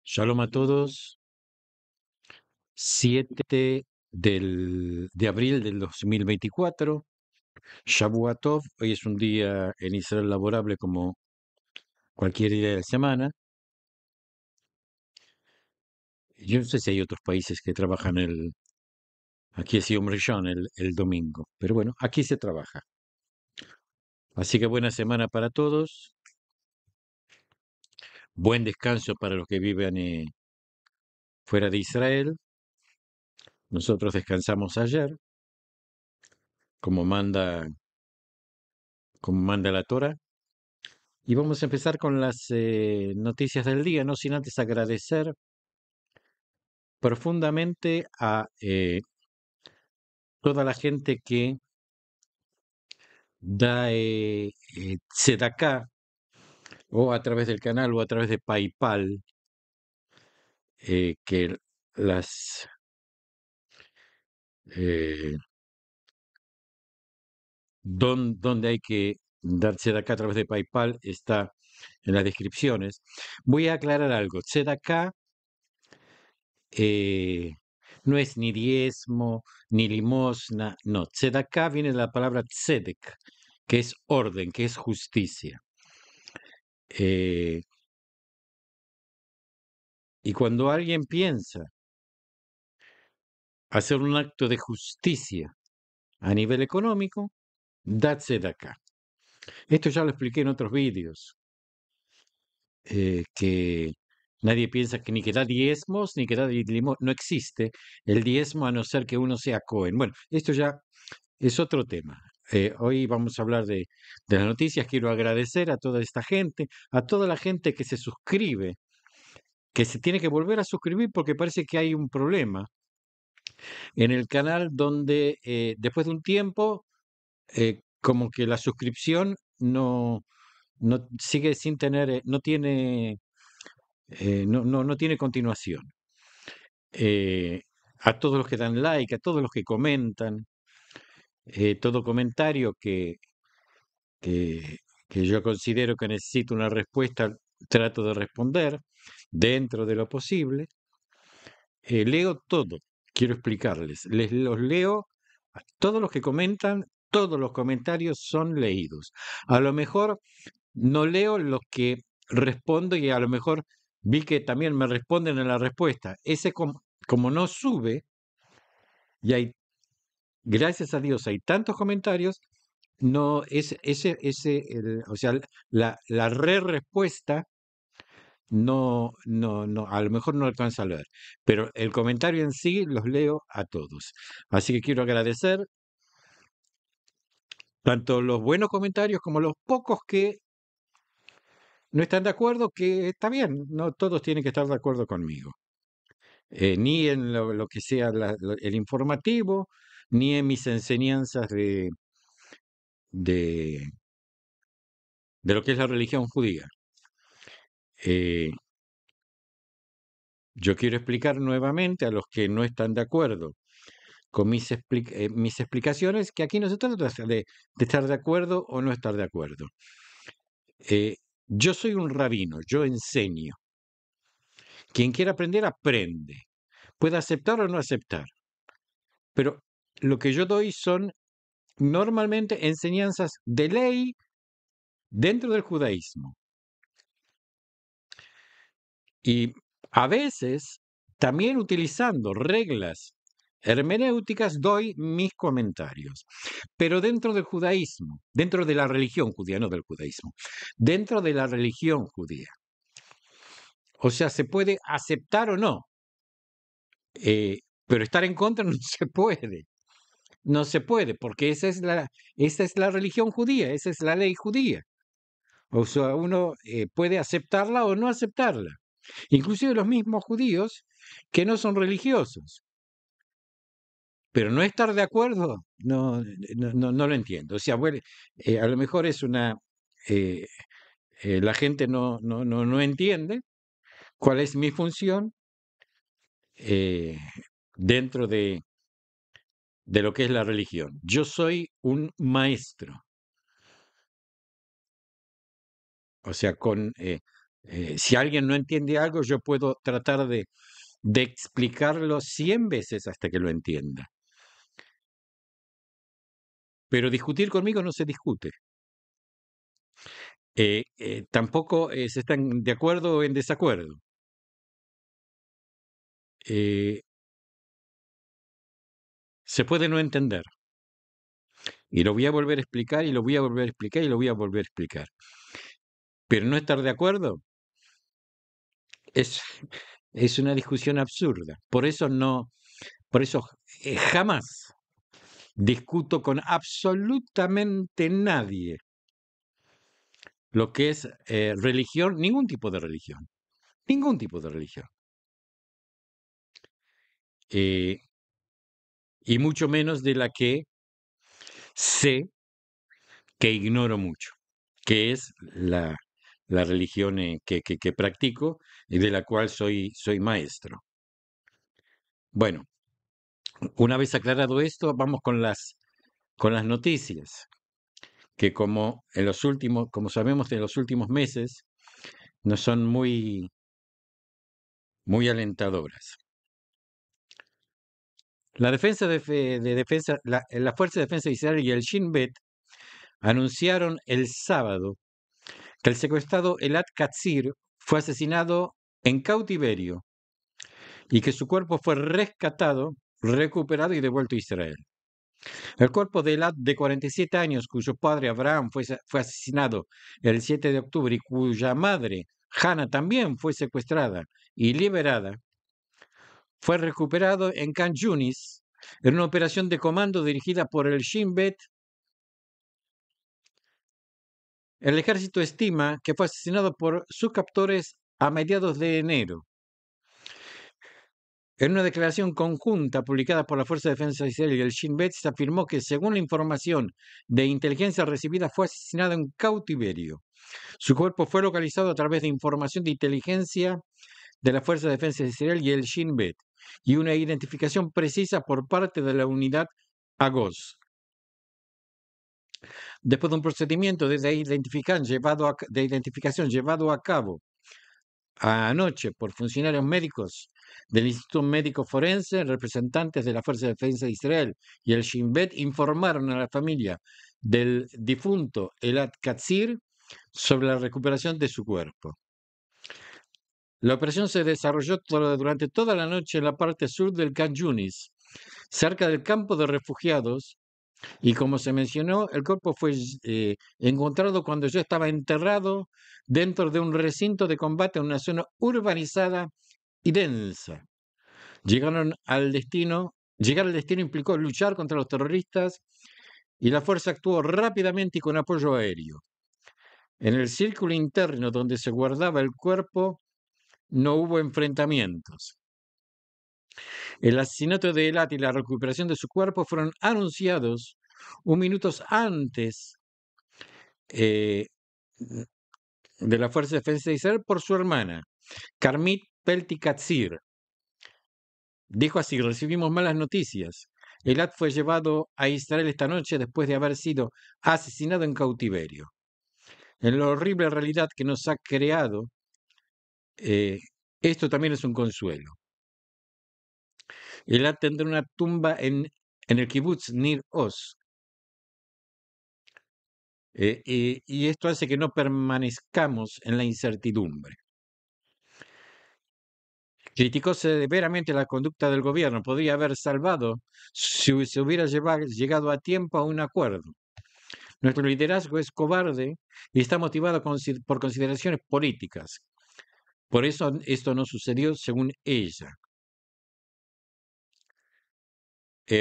Shalom a todos. 7 de abril del 2024. Shavua Tov. Hoy es un día en Israel laborable como cualquier día de la semana. Yo no sé si hay otros países que trabajan aquí es Yom Rishon, el domingo. Pero bueno, aquí se trabaja. Así que buena semana para todos. Buen descanso para los que viven fuera de Israel. Nosotros descansamos ayer, como manda, como manda la Torah. Y vamos a empezar con las noticias del día, no sin antes agradecer profundamente a toda la gente que da tzedakah, o a través del canal o a través de PayPal, que las eh, donde hay que dar tzedakah a través de PayPal está en las descripciones. Voy a aclarar algo. Tzedakah eh, no es ni diezmo, ni limosna, no. Tzedaká viene de la palabra tzedek, que es orden, que es justicia. Eh, y cuando alguien piensa hacer un acto de justicia a nivel económico, da tzedaká. Esto ya lo expliqué en otros vídeos, que nadie piensa que ni que da diezmos, ni que da limosna. No existe el diezmo a no ser que uno sea Cohen. Bueno, esto ya es otro tema. Hoy vamos a hablar de las noticias. Quiero agradecer a toda esta gente, a toda la gente que se suscribe, que se tiene que volver a suscribir porque parece que hay un problema en el canal donde después de un tiempo, como que la suscripción no sigue sin tener, no tiene continuación. A todos los que dan like, a todos los que comentan, todo comentario que, que yo considero que necesito una respuesta, trato de responder dentro de lo posible. Leo todo, quiero explicarles. Los leo, a todos los que comentan, todos los comentarios son leídos. A lo mejor no leo los que respondo y a lo mejor vi que también me responden en la respuesta. Ese como no sube y hay, gracias a Dios, hay tantos comentarios. No, o sea, la respuesta no, a lo mejor no alcanza a leer, pero el comentario en sí los leo a todos. Así que quiero agradecer tanto los buenos comentarios como los pocos que no están de acuerdo, que está bien, no todos tienen que estar de acuerdo conmigo. Ni en lo que sea el informativo, ni en mis enseñanzas de, de lo que es la religión judía. Eh, Yo quiero explicar nuevamente a los que no están de acuerdo con mis explicaciones, que aquí no se trata de estar de acuerdo o no estar de acuerdo. Yo soy un rabino, yo enseño. Quien quiera aprender, aprende. Puede aceptar o no aceptar. Pero lo que yo doy son normalmente enseñanzas de ley dentro del judaísmo. Y a veces, también utilizando reglas hermenéuticas, doy mis comentarios. Pero dentro del judaísmo, dentro de la religión judía, no del judaísmo, dentro de la religión judía. O sea, se puede aceptar o no, pero estar en contra no se puede. No se puede, porque esa es la religión judía, esa es la ley judía. O sea, uno puede aceptarla o no aceptarla. Inclusive los mismos judíos que no son religiosos. Pero no estar de acuerdo, no lo entiendo. O sea, bueno, a lo mejor es eh, la gente no entiende cuál es mi función eh, dentro de lo que es la religión. Yo soy un maestro. O sea, Si alguien no entiende algo, yo puedo tratar de explicarlo 100 veces hasta que lo entienda. Pero discutir conmigo no se discute. Tampoco se están de acuerdo o en desacuerdo. Eh, Se puede no entender. Y lo voy a volver a explicar y lo voy a volver a explicar y lo voy a volver a explicar. Pero no estar de acuerdo es, es una discusión absurda. Por eso jamás discuto con absolutamente nadie lo que es religión, ningún tipo de religión. Eh, y mucho menos de la que sé que ignoro mucho, que es la religión que practico y de la cual soy maestro. Bueno, una vez aclarado esto, vamos con las noticias, que como en los últimos, como sabemos, en los últimos meses no son muy alentadoras. La defensa de defensa, la Fuerza de Defensa de Israel y el Shin Bet anunciaron el sábado que el secuestrado Elad Katzir fue asesinado en cautiverio y que su cuerpo fue rescatado, recuperado y devuelto a Israel. El cuerpo de Elad, de 47 años, cuyo padre Abraham fue asesinado el 7 de octubre y cuya madre Hannah también fue secuestrada y liberada, fue recuperado en Khan Yunis en una operación de comando dirigida por el Shin Bet. El ejército estima que fue asesinado por sus captores a mediados de enero. En una declaración conjunta publicada por la Fuerza de Defensa de Israel y el Shin Bet, se afirmó que, según la información de inteligencia recibida, fue asesinado en cautiverio. Su cuerpo fue localizado a través de información de inteligencia de la Fuerza de Defensa de Israel y el Shin Bet, y una identificación precisa por parte de la unidad Agos. Después de un procedimiento de identificación llevado a cabo anoche por funcionarios médicos del Instituto Médico Forense, representantes de la Fuerza de Defensa de Israel y el Shin Bet informaron a la familia del difunto Elad Katzir sobre la recuperación de su cuerpo. La operación se desarrolló durante toda la noche en la parte sur del Khan Yunis, cerca del campo de refugiados, y como se mencionó, el cuerpo fue encontrado cuando ya estaba enterrado dentro de un recinto de combate en una zona urbanizada y densa. Llegar al destino implicó luchar contra los terroristas y la fuerza actuó rápidamente y con apoyo aéreo. En el círculo interno donde se guardaba el cuerpo no hubo enfrentamientos. El asesinato de Elat y la recuperación de su cuerpo fueron anunciados un minuto antes eh, de la Fuerza de Defensa de Israel por su hermana, Carmit Pelti Katzir. Dijo así: recibimos malas noticias. Elad fue llevado a Israel esta noche después de haber sido asesinado en cautiverio. En la horrible realidad que nos ha creado, esto también es un consuelo. Elad tendrá una tumba en el kibutz Nir Oz. Y esto hace que no permanezcamos en la incertidumbre. Criticó severamente la conducta del gobierno. Podría haber salvado si se hubiera llegado a tiempo a un acuerdo. Nuestro liderazgo es cobarde y está motivado por consideraciones políticas. Por eso esto no sucedió, según ella.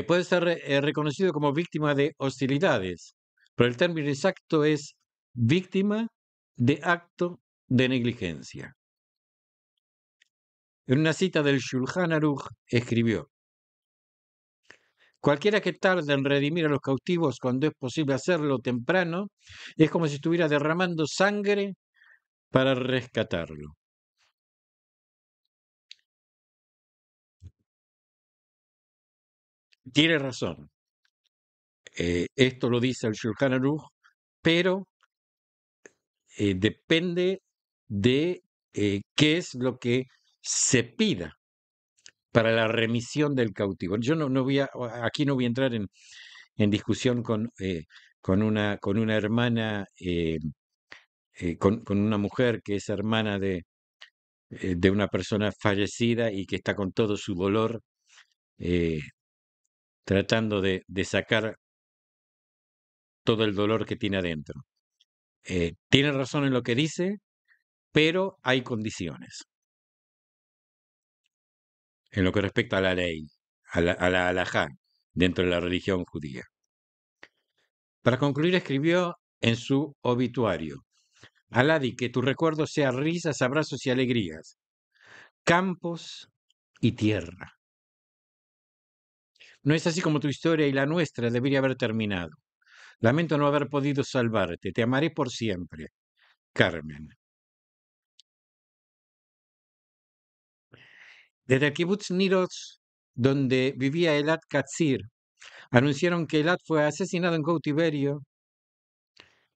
Puede ser reconocido como víctima de hostilidades, pero el término exacto es víctima de acto de negligencia. En una cita del Shulchan Aruch escribió: cualquiera que tarde en redimir a los cautivos cuando es posible hacerlo temprano, es como si estuviera derramando sangre para rescatarlo. Tiene razón. Esto lo dice el Shulchan Aruch, pero depende de qué es lo que se pida para la remisión del cautivo. Yo no voy aquí no voy a entrar en discusión con una hermana, con una mujer que es hermana de una persona fallecida y que está con todo su dolor, eh, tratando de sacar todo el dolor que tiene adentro. Tiene razón en lo que dice, pero hay condiciones en lo que respecta a la ley, a la halajá, dentro de la religión judía. Para concluir, escribió en su obituario: Aladi, que tu recuerdo sea risas, abrazos y alegrías, campos y tierra. No es así como tu historia y la nuestra debería haber terminado. Lamento no haber podido salvarte. Te amaré por siempre. Carmen. Desde el kibutz Niroz, donde vivía Elad Katzir, anunciaron que Elad fue asesinado en cautiverio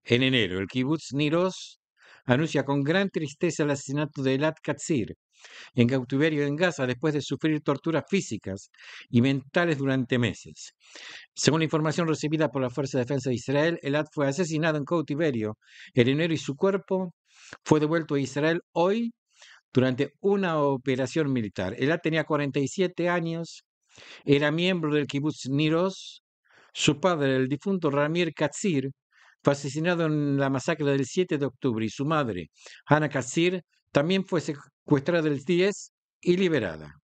en enero. El kibutz Niroz anuncia con gran tristeza el asesinato de Elad Katzir en cautiverio en Gaza después de sufrir torturas físicas y mentales durante meses. Según la información recibida por la Fuerza de Defensa de Israel, Elad fue asesinado en cautiverio en enero y su cuerpo fue devuelto a Israel hoy durante una operación militar. Elad tenía 47 años, era miembro del kibutz Niroz. Su padre, el difunto Ramir Katzir, fue asesinado en la masacre del 7 de octubre y su madre, Hana Katzir, también fue secuestrada el 10 y liberada.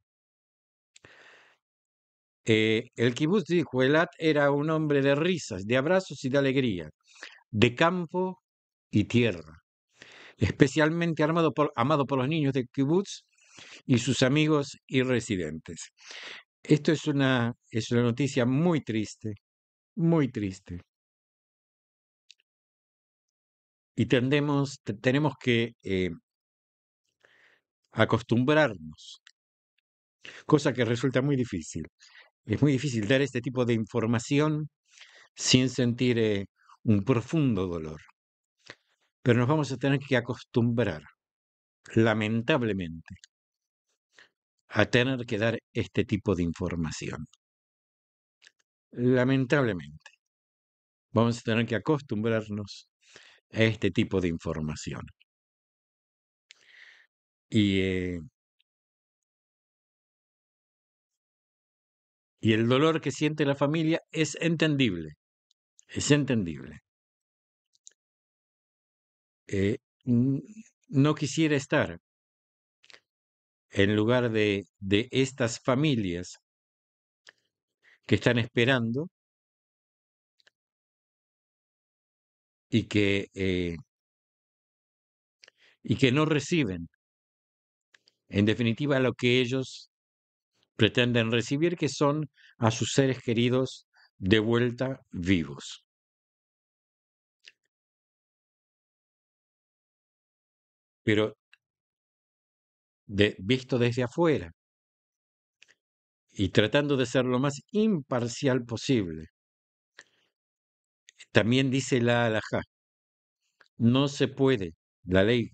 El kibutz dijo, Elad era un hombre de risas, de abrazos y de alegría, de campo y tierra, especialmente amado por los niños del kibutz y sus amigos y residentes. Esto es una noticia muy triste, muy triste. Y tenemos que acostumbrarnos, cosa que resulta muy difícil. Es muy difícil dar este tipo de información sin sentir un profundo dolor. Pero nos vamos a tener que acostumbrar, lamentablemente, a tener que dar este tipo de información. Lamentablemente, vamos a tener que acostumbrarnos a este tipo de información. Y, y el dolor que siente la familia es entendible, es entendible. Eh, n- no quisiera estar en lugar de estas familias que están esperando y que no reciben, en definitiva, lo que ellos pretenden recibir, que son a sus seres queridos de vuelta vivos. Pero visto desde afuera y tratando de ser lo más imparcial posible, también dice la halajá, no se puede, la ley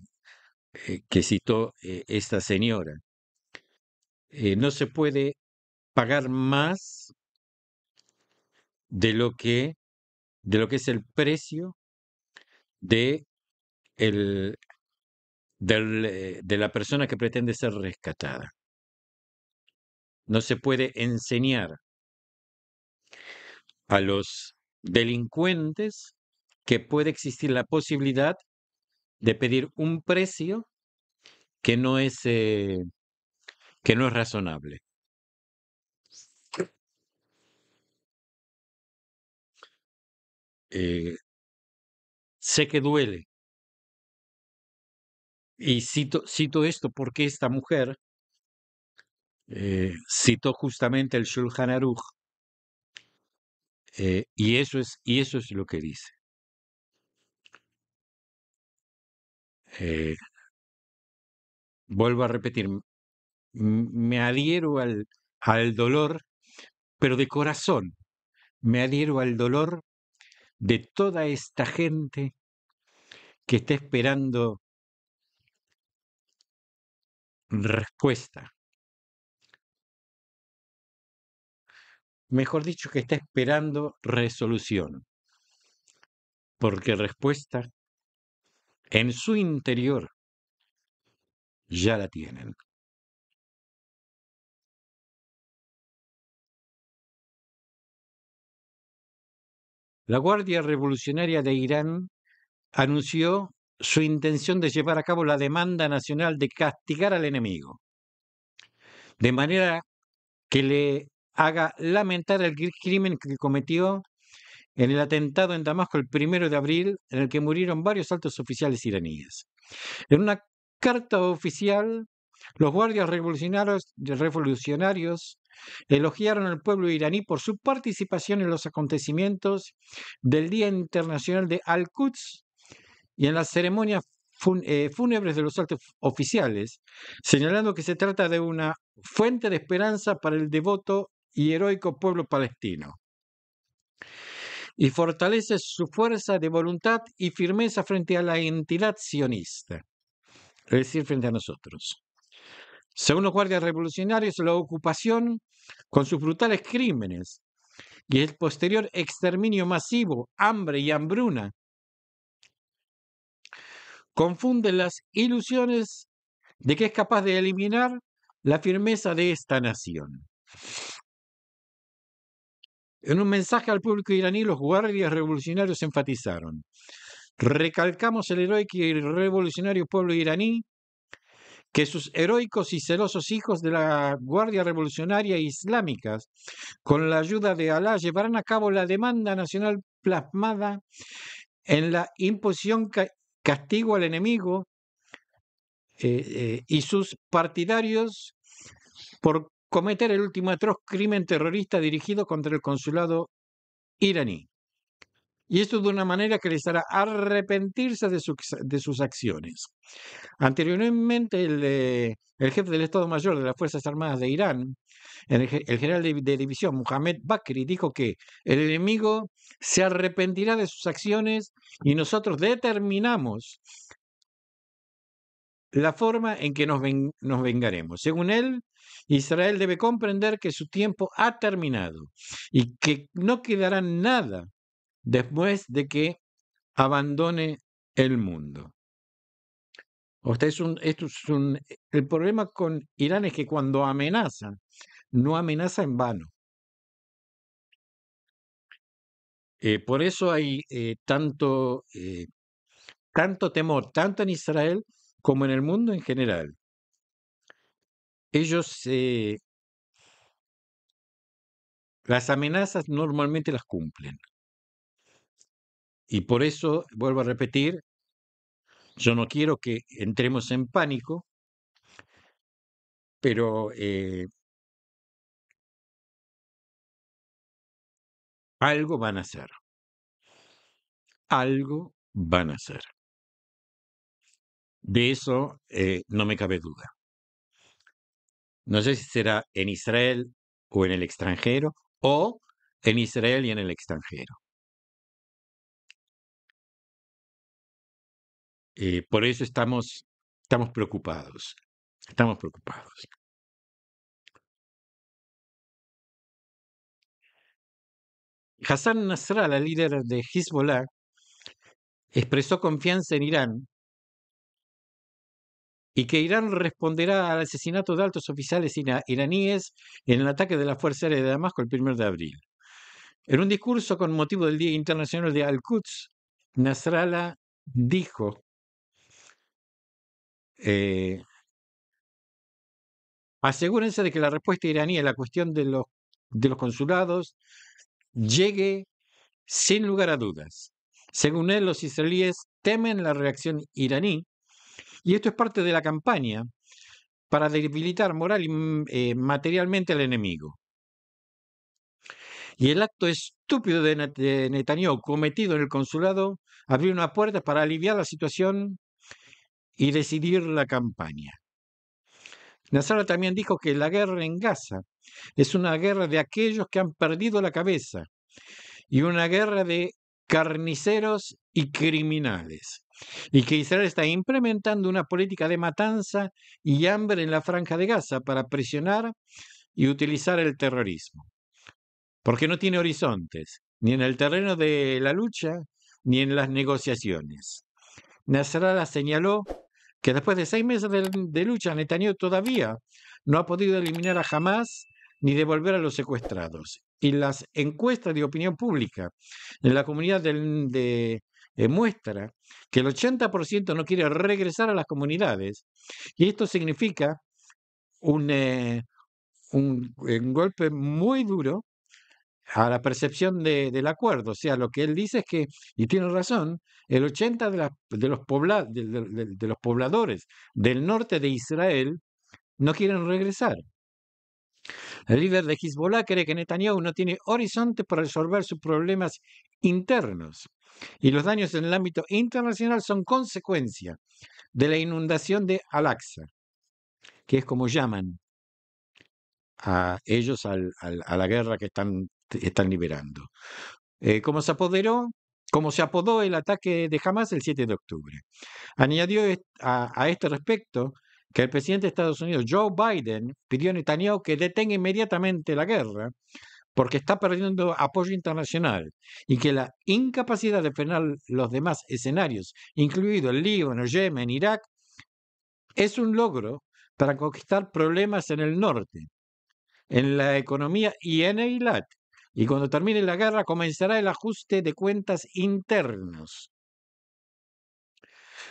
que citó esta señora, no se puede pagar más de lo que, es el precio de, el, de la persona que pretende ser rescatada. No se puede enseñar a los delincuentes que puede existir la posibilidad de pedir un precio que no es, eh, que no es razonable. Eh, Sé que duele. Y cito esto porque esta mujer citó justamente el Shulchan Aruch, y eso es lo que dice. Eh, Vuelvo a repetir, me adhiero al dolor, pero de corazón, me adhiero al dolor de toda esta gente que está esperando respuesta. Mejor dicho, que está esperando resolución, porque respuesta en su interior ya la tienen. La Guardia Revolucionaria de Irán anunció su intención de llevar a cabo la demanda nacional de castigar al enemigo, de manera que le haga lamentar el crimen que cometió en el atentado en Damasco el 1 de abril, en el que murieron varios altos oficiales iraníes. En una carta oficial, los guardias revolucionarios elogiaron al pueblo iraní por su participación en los acontecimientos del Día Internacional de Al-Quds y en las ceremonias fúnebres de los altos oficiales, señalando que se trata de una fuente de esperanza para el devoto y heroico pueblo palestino, y fortalece su fuerza de voluntad y firmeza frente a la entidad sionista, es decir, frente a nosotros. Según los guardias revolucionarios, la ocupación, con sus brutales crímenes y el posterior exterminio masivo, hambre y hambruna, confunde las ilusiones de que es capaz de eliminar la firmeza de esta nación. En un mensaje al público iraní, los guardias revolucionarios enfatizaron: recalcamos el heroico y revolucionario pueblo iraní, que sus heroicos y celosos hijos de la Guardia Revolucionaria Islámica, con la ayuda de Alá, llevarán a cabo la demanda nacional plasmada en la imposición castigo al enemigo y sus partidarios por cometer el último atroz crimen terrorista dirigido contra el consulado iraní. Y esto de una manera que les hará arrepentirse de sus acciones. Anteriormente, el jefe del Estado Mayor de las Fuerzas Armadas de Irán, el general de división Mohammad Bakri, dijo que el enemigo se arrepentirá de sus acciones y nosotros determinamos la forma en que nos vengaremos. Según él, Israel debe comprender que su tiempo ha terminado y que no quedará nada después de que abandone el mundo. O sea, el problema con Irán es que cuando amenaza, no amenaza en vano. Por eso hay tanto temor, tanto en Israel como en el mundo en general. Ellos, las amenazas normalmente las cumplen. Y por eso, vuelvo a repetir, yo no quiero que entremos en pánico, pero algo van a hacer. Algo van a hacer. De eso no me cabe duda. No sé si será en Israel o en el extranjero, o en Israel y en el extranjero. Por eso estamos preocupados. Estamos preocupados. Hassan Nasrallah, líder de Hezbollah, expresó confianza en Irán y que Irán responderá al asesinato de altos oficiales iraníes en el ataque de la Fuerza Aérea de Damasco el 1 de abril. En un discurso con motivo del Día Internacional de Al-Quds, Nasrallah dijo: asegúrense de que la respuesta iraní a la cuestión de los consulados llegue sin lugar a dudas. Según él, los israelíes temen la reacción iraní, y esto es parte de la campaña para debilitar moral y materialmente al enemigo. Y el acto estúpido de Netanyahu cometido en el consulado abrió una puerta para aliviar la situación y decidir la campaña. Nasrallah también dijo que la guerra en Gaza es una guerra de aquellos que han perdido la cabeza y una guerra de carniceros y criminales. y que Israel está implementando una política de matanza y hambre en la Franja de Gaza para presionar y utilizar el terrorismo, porque no tiene horizontes, ni en el terreno de la lucha, ni en las negociaciones. Nasrallah señaló que después de 6 meses de lucha, Netanyahu todavía no ha podido eliminar a Hamas ni devolver a los secuestrados. Y las encuestas de opinión pública en la comunidad muestra que el 80% no quiere regresar a las comunidades. Y esto significa un, eh, un golpe muy duro a la percepción del acuerdo. O sea, lo que él dice es que, y tiene razón, el 80% de los pobladores del norte de Israel no quieren regresar. El líder de Hezbollah cree que Netanyahu no tiene horizonte para resolver sus problemas internos y los daños en el ámbito internacional son consecuencia de la inundación de Al-Aqsa, que es como llaman a ellos a la guerra que están liberando. Como se apodó el ataque de Hamas el 7 de octubre. Añadió a este respecto que el presidente de Estados Unidos, Joe Biden, pidió a Netanyahu que detenga inmediatamente la guerra porque está perdiendo apoyo internacional y que la incapacidad de frenar los demás escenarios, incluido el Líbano, Yemen, Irak, es un logro para conquistar problemas en el norte, en la economía y en Eilat. Y cuando termine la guerra comenzará el ajuste de cuentas internos.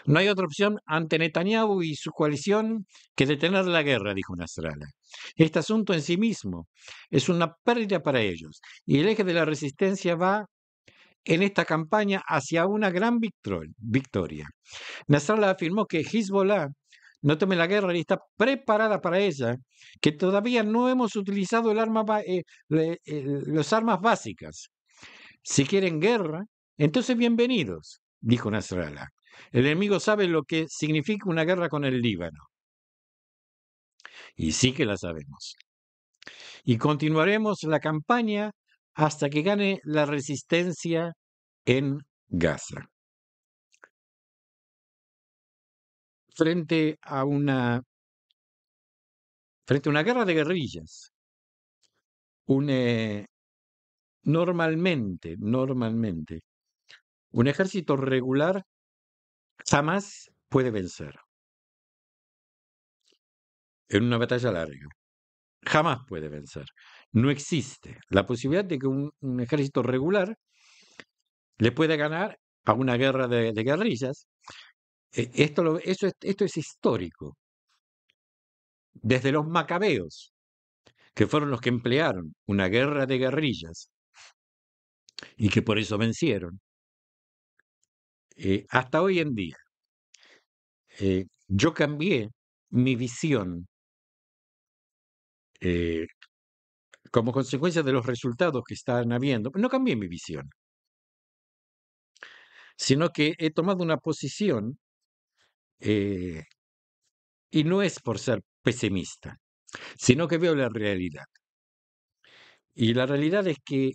No hay otra opción ante Netanyahu y su coalición que detener la guerra, dijo Nasrallah. Este asunto en sí mismo es una pérdida para ellos y el eje de la resistencia va en esta campaña hacia una gran victoria. Nasrallah afirmó que Hezbollah no teme la guerra y está preparada para ella, que todavía no hemos utilizado las armas básicas. Si quieren guerra, entonces bienvenidos, dijo Nasrallah. El enemigo sabe lo que significa una guerra con el Líbano. Y sí que la sabemos. Y continuaremos la campaña hasta que gane la resistencia en Gaza. Frente a una guerra de guerrillas, normalmente, un ejército regular jamás puede vencer en una batalla larga. Jamás puede vencer. No existe la posibilidad de que un ejército regular le pueda ganar a una guerra de guerrillas. Esto es histórico. Desde los macabeos, que fueron los que emplearon una guerra de guerrillas y que por eso vencieron, hasta hoy en día, yo cambié mi visión eh, como consecuencia de los resultados que están habiendo. No cambié mi visión, sino que he tomado una posición, eh, y no es por ser pesimista, sino que veo la realidad. Y la realidad es que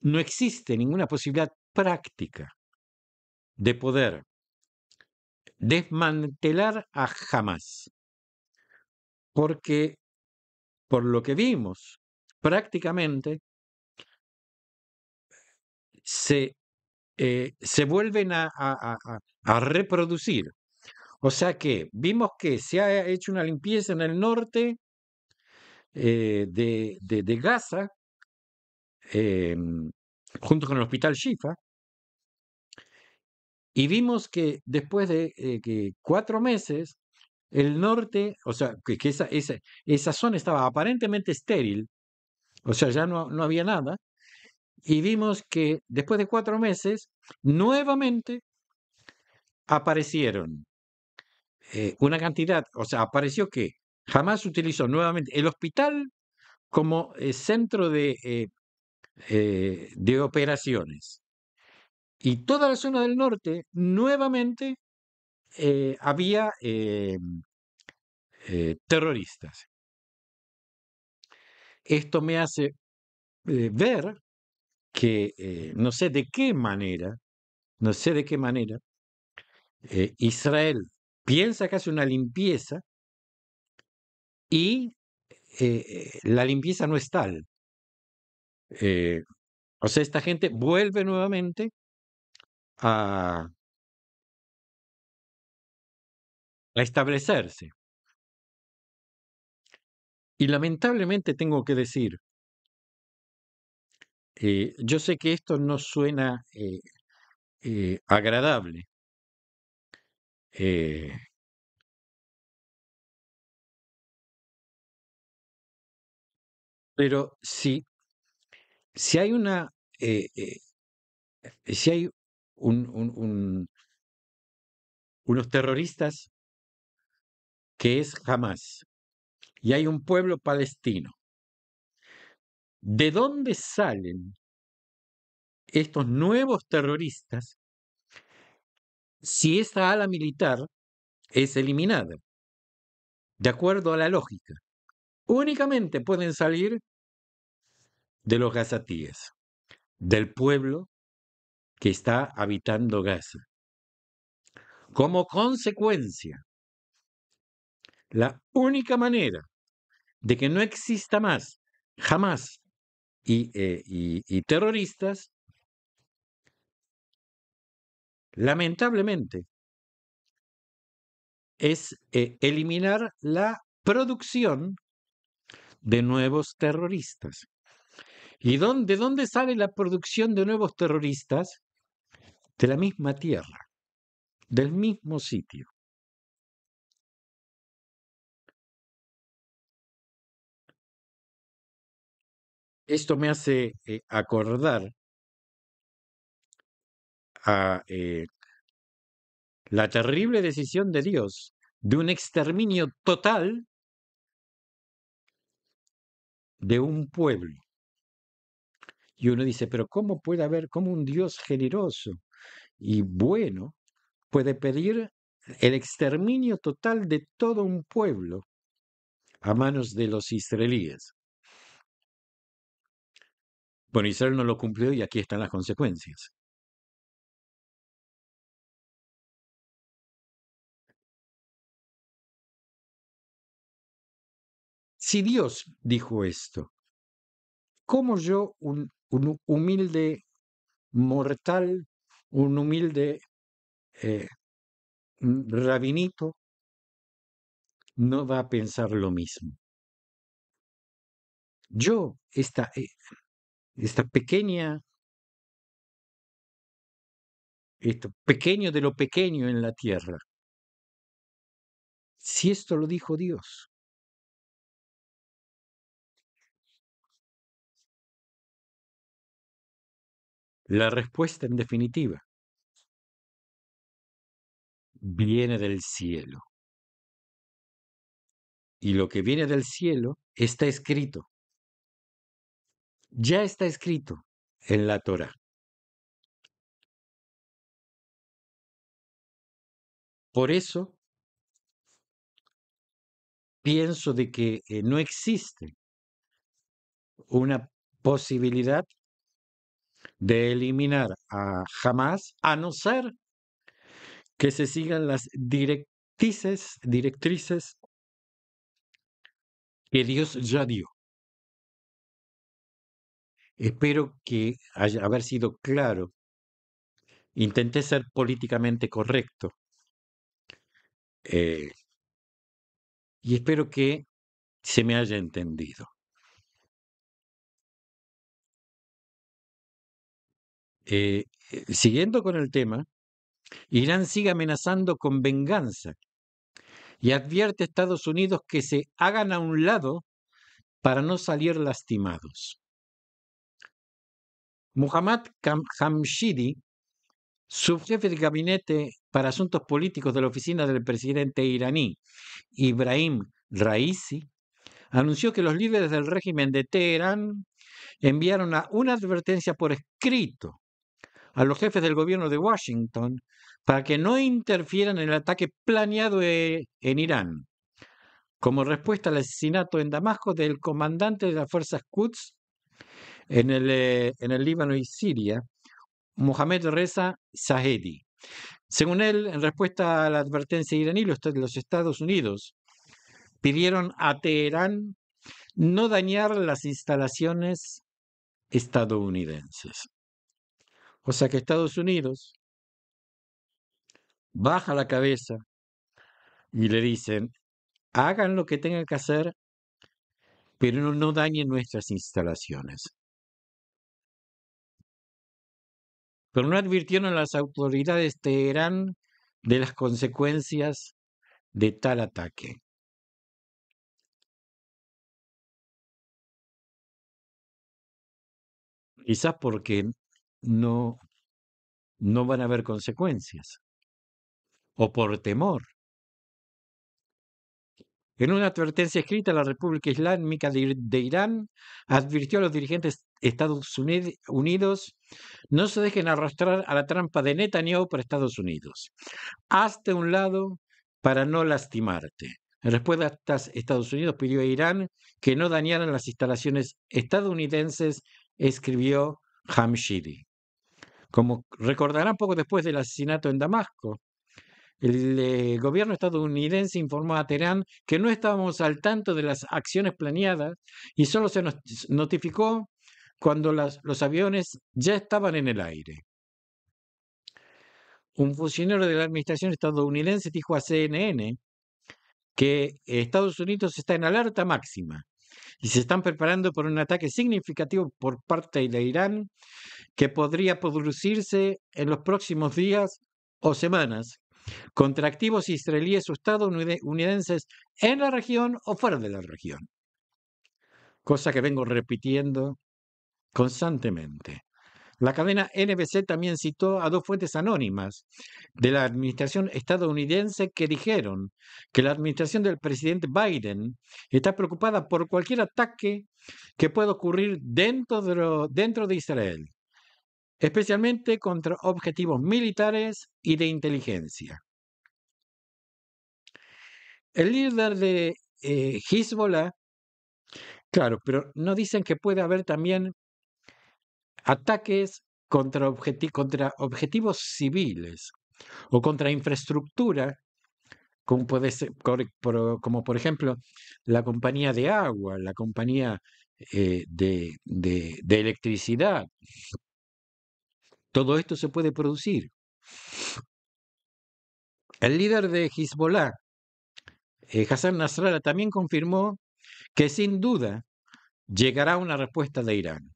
no existe ninguna posibilidad práctica de poder desmantelar a Hamas, porque por lo que vimos, prácticamente se vuelven a reproducir. O sea que vimos que se ha hecho una limpieza en el norte de Gaza, junto con el hospital Shifa, y vimos que después de que 4 meses, el norte, o sea, que esa zona estaba aparentemente estéril, o sea, ya no había nada, y vimos que después de 4 meses, nuevamente aparecieron una cantidad, o sea, apareció que jamás utilizó nuevamente el hospital como centro de operaciones. Y toda la zona del norte, nuevamente, había terroristas. Esto me hace ver que no sé de qué manera, no sé de qué manera, Israel piensa que hace una limpieza y la limpieza no es tal. Eh, o sea, esta gente vuelve nuevamente a, a establecerse. Y lamentablemente tengo que decir, yo sé que esto no suena agradable, eh, pero si hay si hay unos terroristas que es Hamas y hay un pueblo palestino, ¿de dónde salen estos nuevos terroristas si esta ala militar es eliminada? De acuerdo a la lógica, únicamente pueden salir de los gazatíes, del pueblo que está habitando Gaza. Como consecuencia, la única manera de que no exista más jamás y terroristas, lamentablemente, es eliminar la producción de nuevos terroristas. ¿Y de dónde sale la producción de nuevos terroristas? De la misma tierra, del mismo sitio. Esto me hace acordar a la terrible decisión de Dios de un exterminio total de un pueblo. Y uno dice, pero ¿cómo puede haber, cómo un Dios generoso y bueno puede pedir el exterminio total de todo un pueblo a manos de los israelíes? Bueno, Israel no lo cumplió y aquí están las consecuencias. Si Dios dijo esto, ¿cómo yo, un humilde mortal, un humilde eh, rabinito, no va a pensar lo mismo? Yo, esta pequeña, esto pequeño de lo pequeño en la tierra, si esto lo dijo Dios, la respuesta en definitiva viene del cielo. Y lo que viene del cielo está escrito, ya está escrito en la Torá. Por eso pienso de que no existe una posibilidad de eliminar a Hamas, a no ser que se sigan las directrices que Dios ya dio. Espero que haber sido claro. Intenté ser políticamente correcto eh, y espero que se me haya entendido. Siguiendo con el tema, Irán sigue amenazando con venganza y advierte a Estados Unidos que se hagan a un lado para no salir lastimados. Muhammad Jamshidi, subjefe de gabinete para asuntos políticos de la oficina del presidente iraní Ibrahim Raisi, anunció que los líderes del régimen de Teherán enviaron una advertencia por escrito a los jefes del gobierno de Washington para que no interfieran en el ataque planeado en Irán, como respuesta al asesinato en Damasco del comandante de las fuerzas Quds en el Líbano y Siria, Mohamed Reza Zahedi. Según él, en respuesta a la advertencia iraní, los Estados Unidos pidieron a Teherán no dañar las instalaciones estadounidenses. O sea que Estados Unidos baja la cabeza y le dicen, hagan lo que tengan que hacer, pero no dañen nuestras instalaciones. Pero no advirtieron a las autoridades de Teherán de las consecuencias de tal ataque. Quizás porque no, no van a haber consecuencias, o por temor. En una advertencia escrita, la República Islámica de Irán advirtió a los dirigentes Unidos no se dejen arrastrar a la trampa de Netanyahu por Estados Unidos. Hazte a un lado para no lastimarte. En respuesta, Estados Unidos pidió a Irán que no dañaran las instalaciones estadounidenses, escribió Hamshidi. Como recordarán, poco después del asesinato en Damasco, el gobierno estadounidense informó a Teherán que no estábamos al tanto de las acciones planeadas y solo se nos notificó cuando los aviones ya estaban en el aire. Un funcionario de la administración estadounidense dijo a CNN que Estados Unidos está en alerta máxima y se están preparando por un ataque significativo por parte de Irán que podría producirse en los próximos días o semanas contra activos israelíes o estadounidenses en la región o fuera de la región, cosa que vengo repitiendo constantemente. La cadena NBC también citó a dos fuentes anónimas de la administración estadounidense que dijeron que la administración del presidente Biden está preocupada por cualquier ataque que pueda ocurrir dentro de Israel, especialmente contra objetivos militares y de inteligencia. El líder de Hezbollah, claro, pero no dicen que puede haber también ataques contra objetivos civiles o contra infraestructura, como puede ser, como por ejemplo la compañía de agua, la compañía de electricidad. Todo esto se puede producir. El líder de Hezbollah, Hassan Nasrallah, también confirmó que sin duda llegará una respuesta de Irán.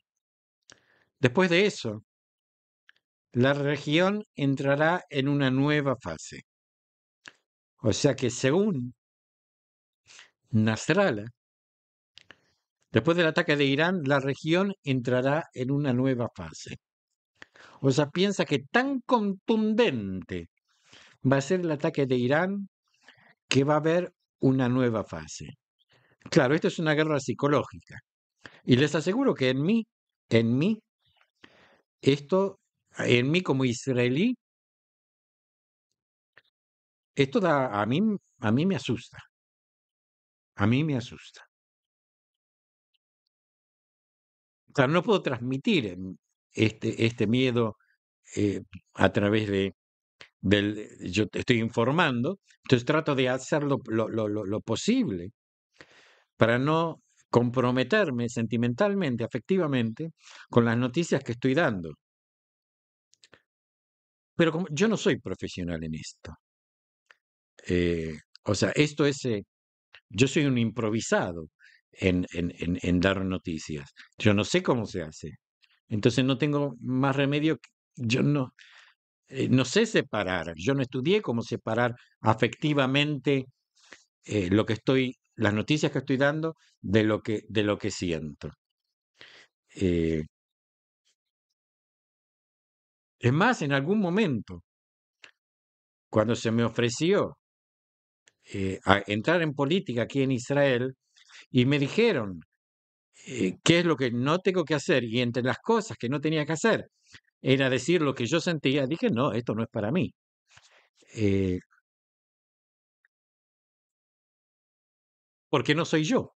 Después de eso, la región entrará en una nueva fase. O sea que según Nasrallah, después del ataque de Irán, la región entrará en una nueva fase. O sea, piensa que tan contundente va a ser el ataque de Irán que va a haber una nueva fase. Claro, esto es una guerra psicológica. Y les aseguro que en mí, en mí como israelí, esto a mí me asusta. A mí me asusta. O sea, no puedo transmitir este miedo eh, a través yo te estoy informando, entonces trato de hacer lo posible para no comprometerme sentimentalmente, afectivamente, con las noticias que estoy dando. Pero como yo no soy profesional en esto, eh, o sea, yo soy un improvisado en dar noticias. Yo no sé cómo se hace. Entonces no tengo más remedio. Yo no sé separar. Yo no estudié cómo separar afectivamente las noticias que estoy dando de lo que siento. Eh, es más, en algún momento, cuando se me ofreció a entrar en política aquí en Israel y me dijeron qué es lo que no tengo que hacer y entre las cosas que no tenía que hacer era decir lo que yo sentía, dije, no, esto no es para mí. Eh, porque no soy yo.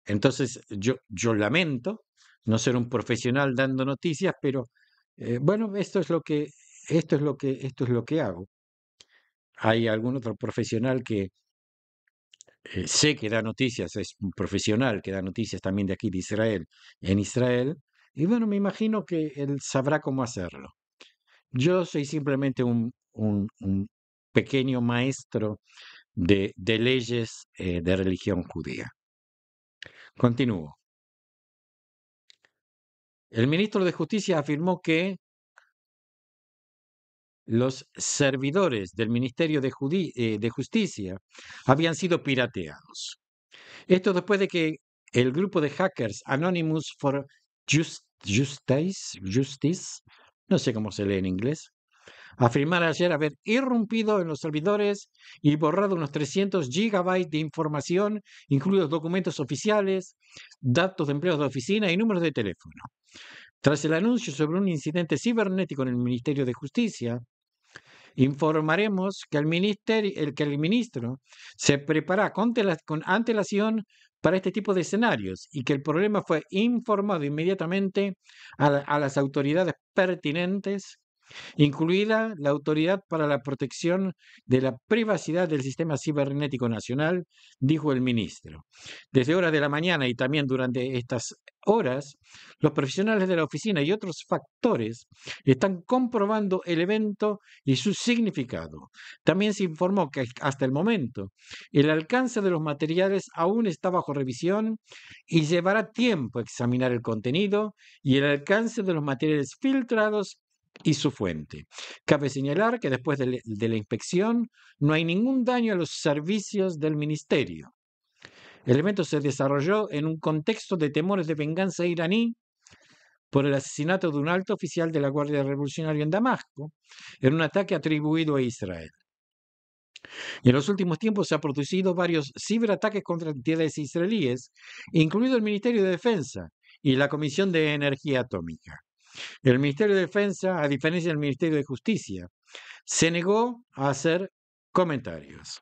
Entonces, yo lamento no ser un profesional dando noticias, pero bueno, esto es lo que hago. Hay algún otro profesional que sé que da noticias, es un profesional que da noticias también de aquí de Israel, en Israel, y bueno, me imagino que él sabrá cómo hacerlo. Yo soy simplemente un pequeño maestro de leyes de religión judía. Continúo. El ministro de Justicia afirmó que los servidores del Ministerio de Justicia habían sido pirateados. Esto después de que el grupo de hackers Anonymous for Justice, no sé cómo se lee en inglés, afirmara ayer haber irrumpido en los servidores y borrado unos 300 gigabytes de información, incluidos documentos oficiales, datos de empleados de oficina y números de teléfono. Tras el anuncio sobre un incidente cibernético en el Ministerio de Justicia, informaremos que el ministro se prepara con antelación para este tipo de escenarios y que el problema fue informado inmediatamente a las autoridades pertinentes, incluida la Autoridad para la Protección de la Privacidad del Sistema Cibernético Nacional, dijo el ministro. Desde horas de la mañana y también durante estas horas, los profesionales de la oficina y otros factores están comprobando el evento y su significado. También se informó que hasta el momento el alcance de los materiales aún está bajo revisión y llevará tiempo examinar el contenido y el alcance de los materiales filtrados y su fuente. Cabe señalar que después de la inspección no hay ningún daño a los servicios del ministerio. El evento se desarrolló en un contexto de temores de venganza iraní por el asesinato de un alto oficial de la Guardia Revolucionaria en Damasco, en un ataque atribuido a Israel. En los últimos tiempos se han producido varios ciberataques contra entidades israelíes, incluido el Ministerio de Defensa y la Comisión de Energía Atómica. El Ministerio de Defensa, a diferencia del Ministerio de Justicia, se negó a hacer comentarios.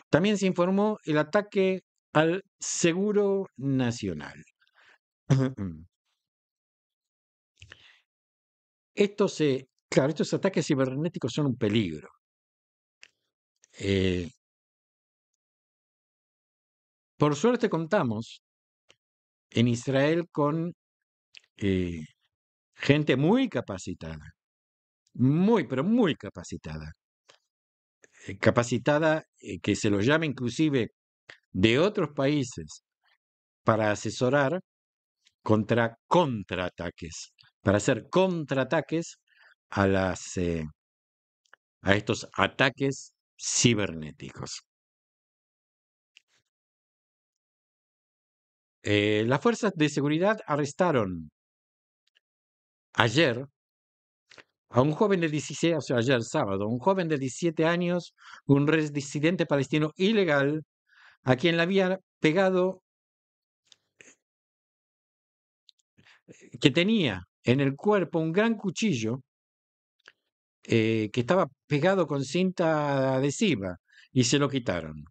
También se informó el ataque al Seguro Nacional. Claro, estos ataques cibernéticos son un peligro. Eh, por suerte contamos en Israel con eh, gente muy capacitada, muy, pero muy capacitada. Capacitada que se los llama inclusive de otros países para asesorar contra contraataques, para hacer contraataques a a estos ataques cibernéticos. Las fuerzas de seguridad arrestaron ayer a un joven de 16, o sea, ayer sábado, un joven de 17 años, un residente palestino ilegal, a quien le había pegado, que tenía en el cuerpo un gran cuchillo que estaba pegado con cinta adhesiva y se lo quitaron.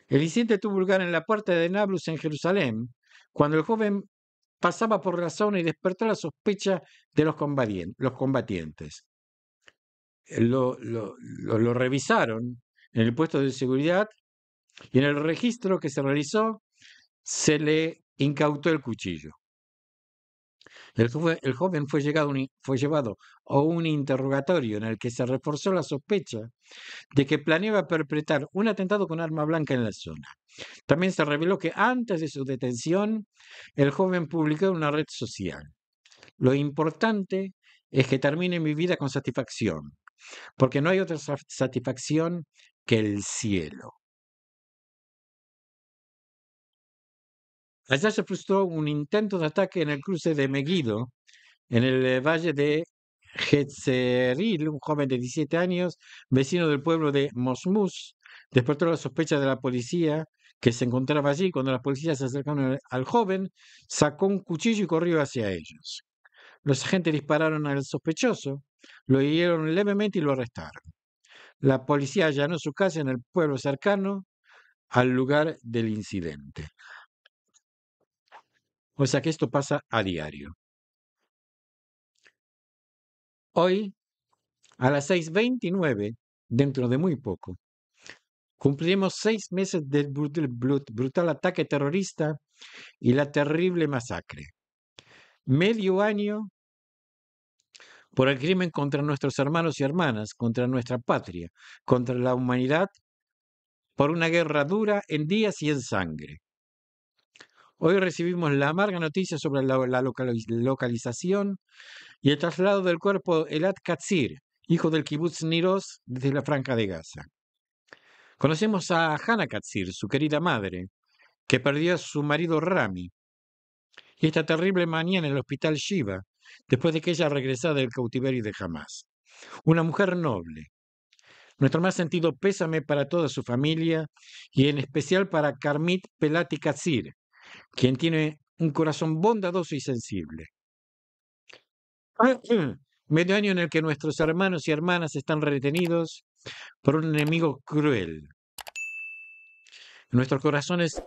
El incidente tuvo lugar en la puerta de Nablus en Jerusalén, cuando el joven pasaba por la zona y despertó la sospecha de los combatientes. Lo revisaron en el puesto de seguridad y en el registro que se realizó se le incautó el cuchillo. El joven fue llevado a un interrogatorio en el que se reforzó la sospecha de que planeaba perpetrar un atentado con arma blanca en la zona. También se reveló que antes de su detención, el joven publicó en una red social: lo importante es que termine mi vida con satisfacción, porque no hay otra satisfacción que el cielo. Allá se frustró un intento de ataque en el cruce de Megiddo, en el valle de Getzeril. Un joven de 17 años, vecino del pueblo de Mosmus, despertó la sospecha de la policía que se encontraba allí. Cuando las policías se acercaron al joven, sacó un cuchillo y corrió hacia ellos. Los agentes dispararon al sospechoso, lo hirieron levemente y lo arrestaron. La policía allanó su casa en el pueblo cercano al lugar del incidente. O sea que esto pasa a diario. Hoy, a las 6:29, dentro de muy poco, cumpliremos 6 meses del brutal ataque terrorista y la terrible masacre. Medio año por el crimen contra nuestros hermanos y hermanas, contra nuestra patria, contra la humanidad, por una guerra dura en días y en sangre. Hoy recibimos la amarga noticia sobre la localización y el traslado del cuerpo Elad Katzir, hijo del kibutz Niroz, desde la Franja de Gaza. Conocemos a Hannah Katzir, su querida madre, que perdió a su marido Rami, y esta terrible mañana en el hospital Shiva, después de que ella regresara del cautiverio de Hamas. Una mujer noble. Nuestro más sentido pésame para toda su familia y en especial para Karmit Pelati Katzir, quien tiene un corazón bondadoso y sensible. Medio año en el que nuestros hermanos y hermanas están retenidos por un enemigo cruel. Nuestros corazones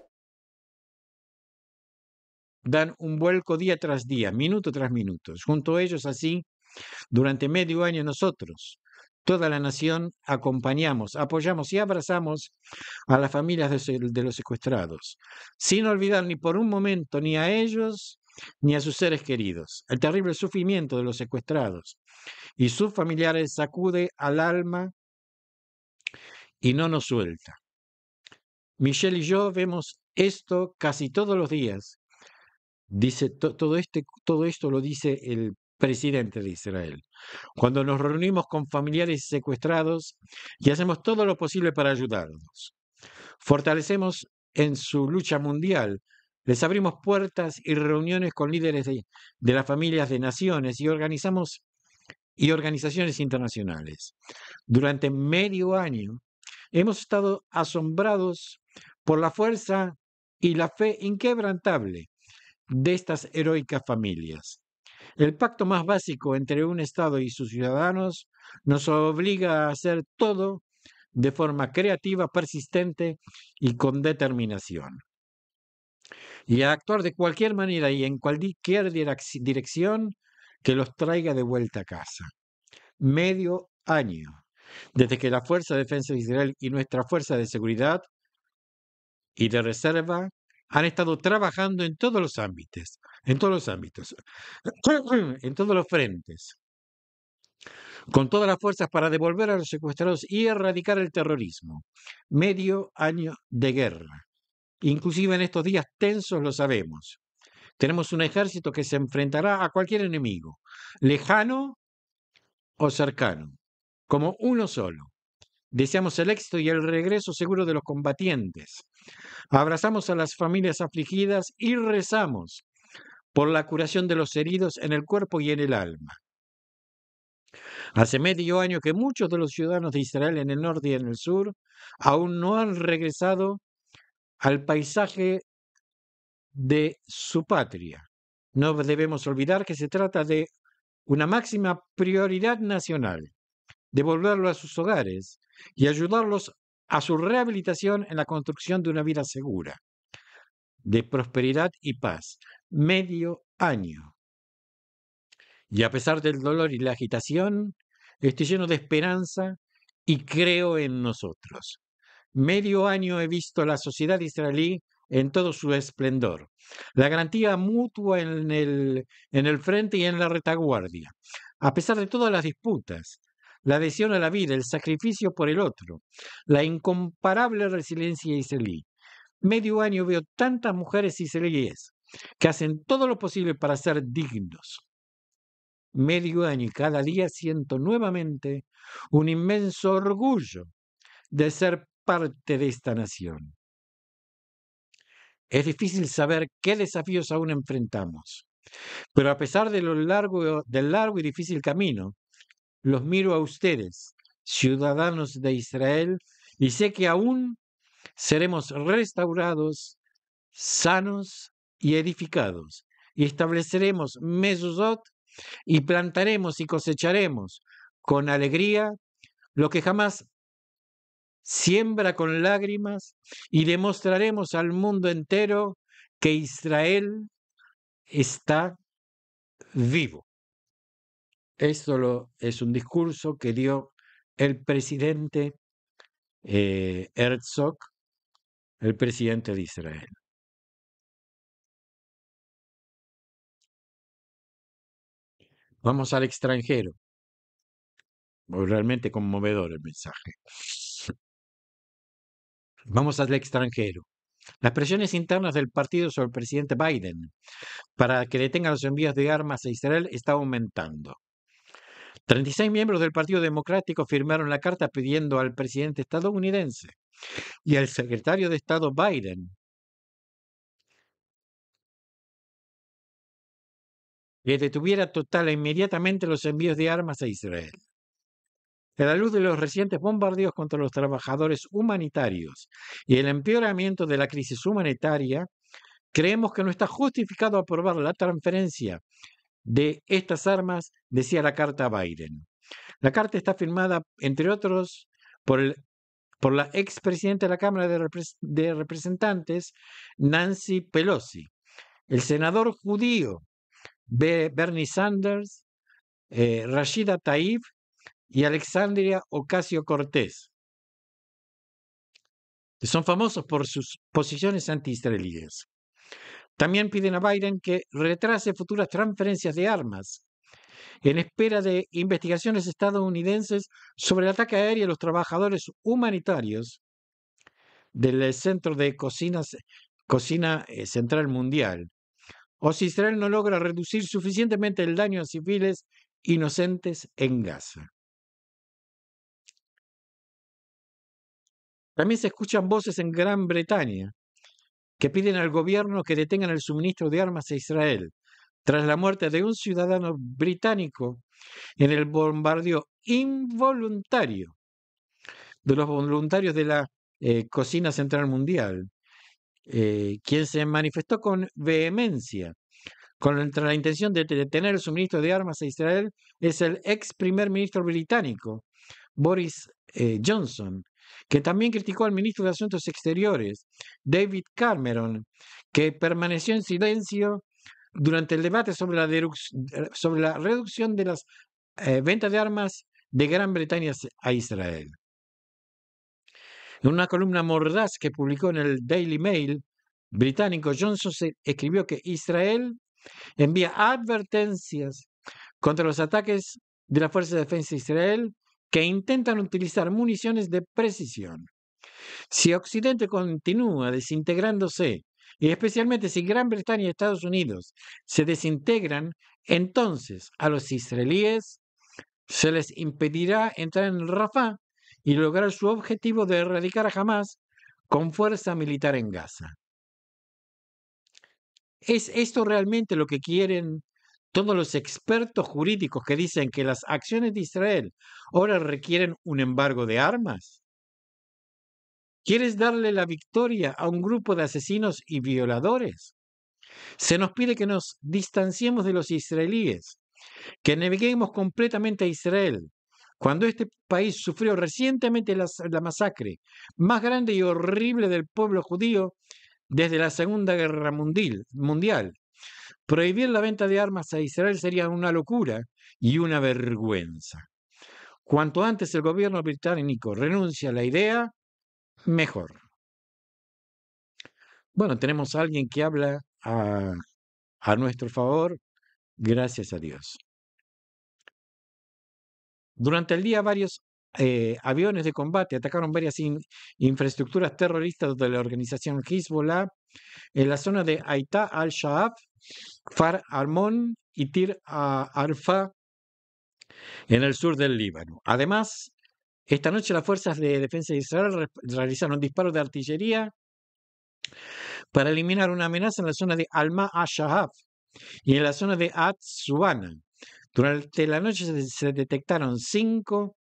dan un vuelco día tras día, minuto tras minuto. Junto a ellos, así, durante medio año nosotros, toda la nación, acompañamos, apoyamos y abrazamos a las familias de los secuestrados, sin olvidar ni por un momento ni a ellos ni a sus seres queridos. El terrible sufrimiento de los secuestrados y sus familiares sacude al alma y no nos suelta. Michelle y yo vemos esto casi todos los días. Dice, todo esto lo dice el presidente de Israel. Cuando nos reunimos con familiares secuestrados y hacemos todo lo posible para ayudarlos. Fortalecemos en su lucha mundial. Les abrimos puertas y reuniones con líderes de las familias de naciones y organizaciones internacionales. Durante medio año hemos estado asombrados por la fuerza y la fe inquebrantable de estas heroicas familias. El pacto más básico entre un Estado y sus ciudadanos nos obliga a hacer todo de forma creativa, persistente y con determinación. Y a actuar de cualquier manera y en cualquier dirección que los traiga de vuelta a casa. Medio año, desde que la Fuerza de Defensa de Israel y nuestra Fuerza de Seguridad y de Reserva han estado trabajando en todos los ámbitos, en todos los frentes, con todas las fuerzas para devolver a los secuestrados y erradicar el terrorismo. Medio año de guerra. Inclusive en estos días tensos lo sabemos. Tenemos un ejército que se enfrentará a cualquier enemigo, lejano o cercano, como uno solo. Deseamos el éxito y el regreso seguro de los combatientes. Abrazamos a las familias afligidas y rezamos por la curación de los heridos en el cuerpo y en el alma. Hace medio año que muchos de los ciudadanos de Israel en el norte y en el sur aún no han regresado al paisaje de su patria. No debemos olvidar que se trata de una máxima prioridad nacional, devolverlos a sus hogares y ayudarlos a su rehabilitación en la construcción de una vida segura, de prosperidad y paz. Medio año. Y a pesar del dolor y la agitación, estoy lleno de esperanza y creo en nosotros. Medio año he visto la sociedad israelí en todo su esplendor. La garantía mutua en el frente y en la retaguardia. A pesar de todas las disputas, la adhesión a la vida, el sacrificio por el otro, la incomparable resiliencia israelí. Medio año veo tantas mujeres israelíes que hacen todo lo posible para ser dignos. Medio año y cada día siento nuevamente un inmenso orgullo de ser parte de esta nación. Es difícil saber qué desafíos aún enfrentamos, pero a pesar de del largo y difícil camino, los miro a ustedes, ciudadanos de Israel, y sé que aún seremos restaurados, sanos y edificados, y estableceremos mezuzot y plantaremos y cosecharemos con alegría lo que jamás siembra con lágrimas y demostraremos al mundo entero que Israel está vivo. Esto es un discurso que dio el presidente Herzog, el presidente de Israel. Vamos al extranjero. Realmente conmovedor el mensaje. Vamos al extranjero. Las presiones internas del partido sobre el presidente Biden para que detenga los envíos de armas a Israel está aumentando. 36 miembros del Partido Democrático firmaron la carta pidiendo al presidente estadounidense y al secretario de Estado Biden que detuviera total e inmediatamente los envíos de armas a Israel. A la luz de los recientes bombardeos contra los trabajadores humanitarios y el empeoramiento de la crisis humanitaria, creemos que no está justificado aprobar la transferencia de estas armas, decía la carta a Biden. La carta está firmada, entre otros, por la expresidenta de la Cámara de Representantes, Nancy Pelosi, el senador judío Bernie Sanders, Rashida Tlaib y Alexandria Ocasio-Cortez, que son famosos por sus posiciones anti-israelíes. También piden a Biden que retrase futuras transferencias de armas en espera de investigaciones estadounidenses sobre el ataque aéreo a los trabajadores humanitarios del Centro de Cocina Central Mundial, o si Israel no logra reducir suficientemente el daño a civiles inocentes en Gaza. También se escuchan voces en Gran Bretaña que piden al gobierno que detengan el suministro de armas a Israel tras la muerte de un ciudadano británico en el bombardeo involuntario de los voluntarios de la Cocina Central Mundial, quien se manifestó con vehemencia contra la intención de detener el suministro de armas a Israel es el ex primer ministro británico, Boris Johnson, que también criticó al ministro de Asuntos Exteriores, David Cameron, que permaneció en silencio durante el debate sobre la reducción de las ventas de armas de Gran Bretaña a Israel. En una columna mordaz que publicó en el Daily Mail británico, Johnson escribió que Israel envía advertencias contra los ataques de la Fuerza de Defensa de Israel que intentan utilizar municiones de precisión. Si Occidente continúa desintegrándose, y especialmente si Gran Bretaña y Estados Unidos se desintegran, entonces a los israelíes se les impedirá entrar en Rafah y lograr su objetivo de erradicar a Hamás con fuerza militar en Gaza. ¿Es esto realmente lo que quieren todos los expertos jurídicos que dicen que las acciones de Israel ahora requieren un embargo de armas? ¿Quieres darle la victoria a un grupo de asesinos y violadores? Se nos pide que nos distanciemos de los israelíes, que neguemos completamente a Israel, cuando este país sufrió recientemente la masacre más grande y horrible del pueblo judío desde la Segunda Guerra Mundial. Prohibir la venta de armas a Israel sería una locura y una vergüenza. Cuanto antes el gobierno británico renuncie a la idea, mejor. Bueno, tenemos a alguien que habla a nuestro favor, gracias a Dios. Durante el día, varios aviones de combate atacaron varias infraestructuras terroristas de la organización Hezbollah en la zona de Aitá al-Shaab, Far Armón y Tir Arfa en el sur del Líbano. Además, esta noche las fuerzas de defensa de Israel realizaron disparos de artillería para eliminar una amenaza en la zona de Alma al-Shahab y en la zona de At-Suana. Durante la noche se detectaron 5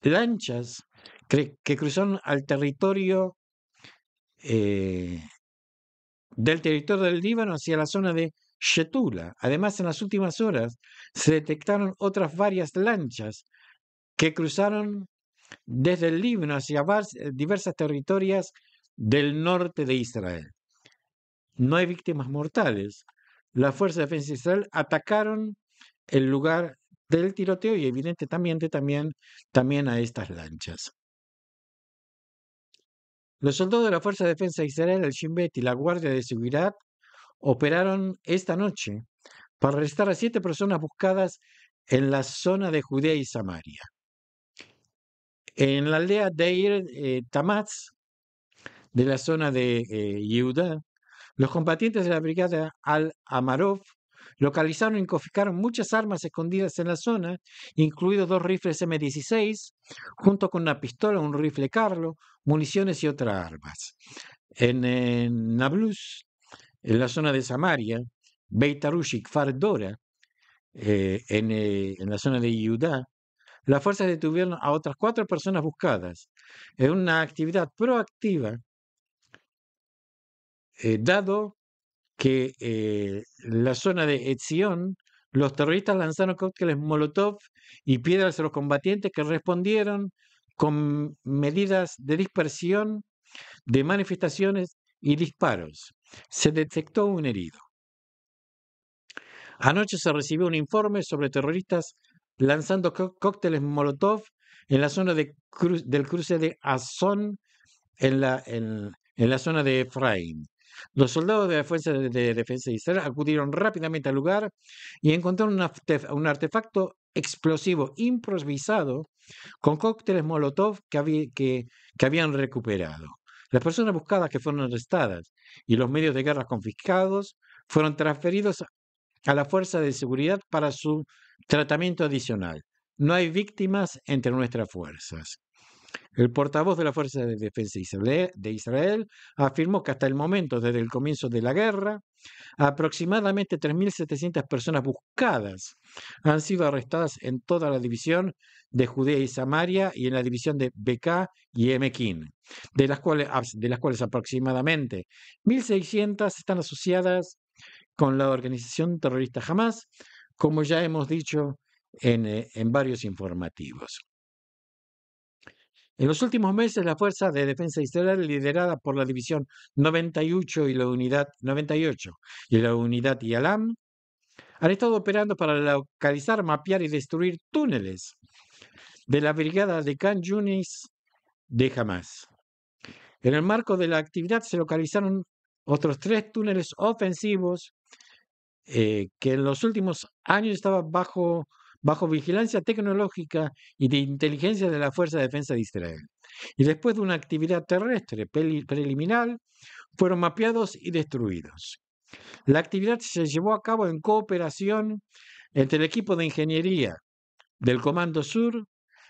lanchas que cruzaron al territorio del territorio del Líbano hacia la zona de Shetula. Además, en las últimas horas se detectaron otras varias lanchas que cruzaron desde el Líbano hacia diversas territorios del norte de Israel. No hay víctimas mortales, las fuerzas de defensa de Israel atacaron el lugar del tiroteo y evidentemente también a estas lanchas. Los soldados de la Fuerza de Defensa de Israel, el Shin Bet y la Guardia de Seguridad operaron esta noche para arrestar a 7 personas buscadas en la zona de Judea y Samaria. En la aldea Deir Tamatz, de la zona de Yehuda, los combatientes de la brigada Al-Amarov localizaron y confiscaron muchas armas escondidas en la zona, incluidos 2 rifles M16, junto con una pistola, un rifle Carlo, municiones y otras armas. En Nablus, en la zona de Samaria, Beit Arush y Kfar Dora, en la zona de Yehudá, las fuerzas detuvieron a otras 4 personas buscadas en una actividad proactiva, dado que la zona de Etzion, los terroristas lanzaron cócteles Molotov y piedras a los combatientes que respondieron con medidas de dispersión de manifestaciones y disparos. Se detectó un herido. Anoche se recibió un informe sobre terroristas lanzando cócteles Molotov en la zona del cruce de Azón en la zona de Efraín. Los soldados de la Fuerza de Defensa de Israel acudieron rápidamente al lugar y encontraron un artefacto explosivo improvisado con cócteles Molotov que habían recuperado. Las personas buscadas que fueron arrestadas y los medios de guerra confiscados fueron transferidos a la Fuerza de Seguridad para su tratamiento adicional. No hay víctimas entre nuestras fuerzas. El portavoz de la Fuerza de Defensa de Israel afirmó que hasta el momento, desde el comienzo de la guerra, aproximadamente 3.700 personas buscadas han sido arrestadas en toda la división de Judea y Samaria y en la división de Beká y Emequín, de las cuales aproximadamente 1.600 están asociadas con la organización terrorista Hamas, como ya hemos dicho en varios informativos. En los últimos meses, la Fuerza de Defensa de Israel, liderada por la División 98 y la Unidad 98 y la Unidad Yalam, han estado operando para localizar, mapear y destruir túneles de la brigada de Khan Yunis de Hamas. En el marco de la actividad se localizaron otros 3 túneles ofensivos que en los últimos años estaban bajo vigilancia tecnológica y de inteligencia de la Fuerza de Defensa de Israel. Y después de una actividad terrestre preliminar, fueron mapeados y destruidos. La actividad se llevó a cabo en cooperación entre el equipo de ingeniería del Comando Sur,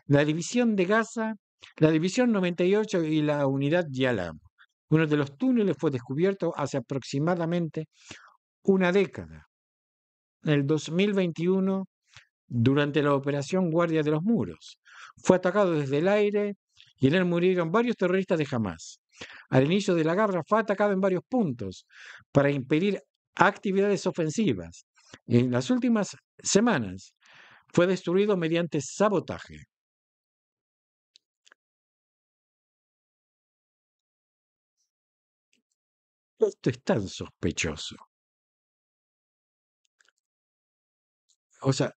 la División de Gaza, la División 98 y la Unidad Yalam. Uno de los túneles fue descubierto hace aproximadamente una década, en el 2021, durante la operación Guardia de los Muros. Fue atacado desde el aire y en él murieron varios terroristas de Hamas. Al inicio de la guerra fue atacado en varios puntos para impedir actividades ofensivas. En las últimas semanas fue destruido mediante sabotaje. Esto es tan sospechoso. O sea,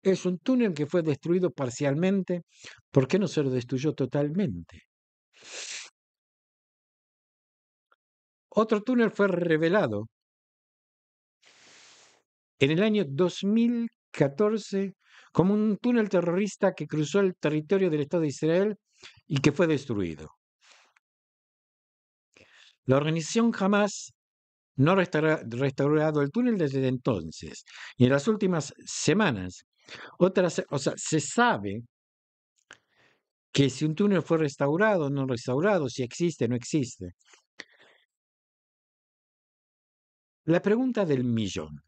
es un túnel que fue destruido parcialmente. ¿Por qué no se lo destruyó totalmente? Otro túnel fue revelado en el año 2014 como un túnel terrorista que cruzó el territorio del Estado de Israel y que fue destruido. La organización Hamas no ha restaurado el túnel desde entonces. Y en las últimas semanas, se sabe que si un túnel fue restaurado o no restaurado, si existe o no existe. La pregunta del millón.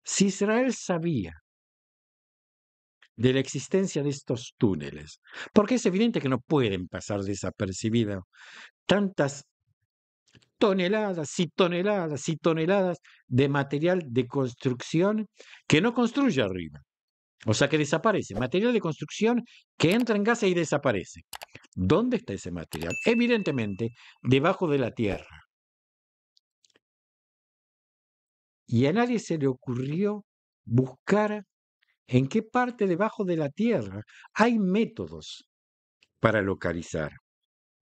Si Israel sabía de la existencia de estos túneles, porque es evidente que no pueden pasar desapercibidas tantas toneladas y toneladas y toneladas de material de construcción que no construye arriba. O sea, que desaparece. Material de construcción que entra en Gaza y desaparece. ¿Dónde está ese material? Evidentemente, debajo de la tierra. y a nadie se le ocurrió buscar en qué parte debajo de la tierra hay métodos para localizar,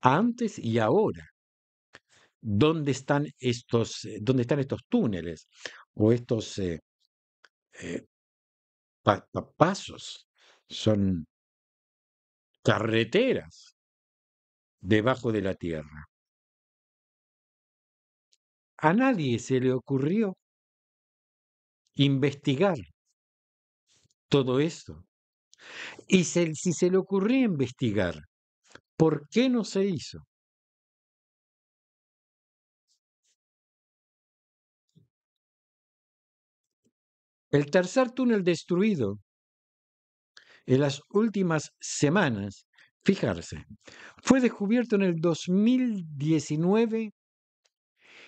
antes y ahora, dónde están estos túneles o estos eh, pasos, son carreteras debajo de la tierra. A nadie se le ocurrió investigar todo esto. Y si se le ocurrió investigar, ¿por qué no se hizo? El tercer túnel destruido en las últimas semanas, fijarse, fue descubierto en el 2019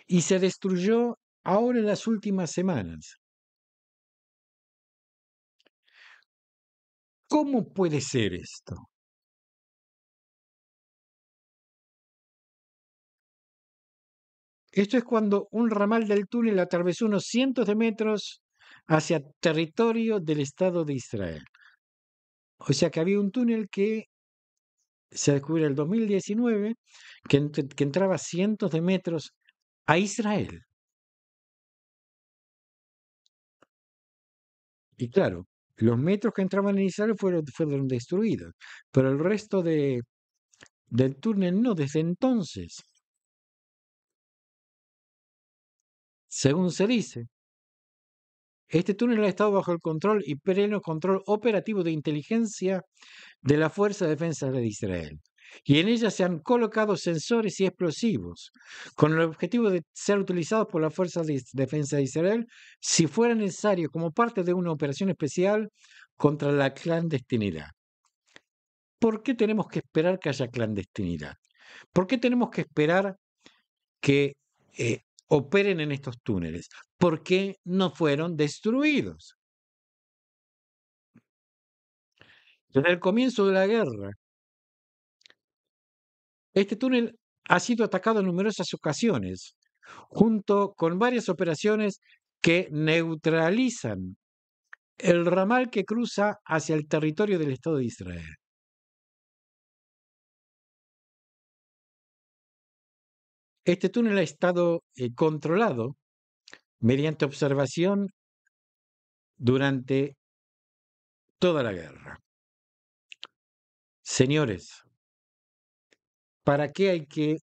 y se destruyó ahora en las últimas semanas. ¿Cómo puede ser esto? Esto es cuando un ramal del túnel atravesó unos cientos de metros hacia territorio del Estado de Israel. O sea que había un túnel que se descubrió en el 2019 que entraba cientos de metros a Israel. Y claro, los metros que entraban en Israel fueron destruidos, pero el resto del túnel no, desde entonces, según se dice. Este túnel ha estado bajo el control y pleno control operativo de inteligencia de la Fuerza de Defensa de Israel. Y en ella se han colocado sensores y explosivos, con el objetivo de ser utilizados por la Fuerza de Defensa de Israel si fuera necesario como parte de una operación especial contra la clandestinidad. ¿Por qué tenemos que esperar que haya clandestinidad? ¿Por qué tenemos que esperar que operen en estos túneles? ¿Por qué no fueron destruidos? Desde el comienzo de la guerra, este túnel ha sido atacado en numerosas ocasiones, junto con varias operaciones que neutralizan el ramal que cruza hacia el territorio del Estado de Israel. Este túnel ha estado controlado mediante observación durante toda la guerra. Señores, ¿para qué hay que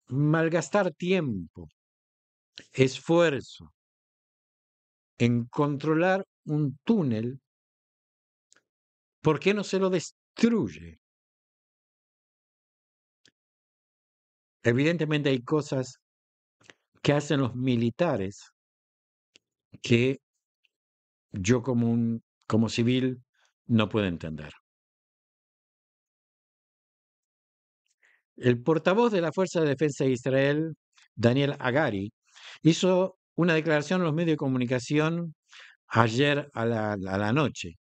malgastar tiempo, esfuerzo en controlar un túnel? ¿Por qué no se lo destruye? Evidentemente hay cosas que hacen los militares que yo como civil no puedo entender. El portavoz de la Fuerza de Defensa de Israel, Daniel Hagari, hizo una declaración en los medios de comunicación ayer a la noche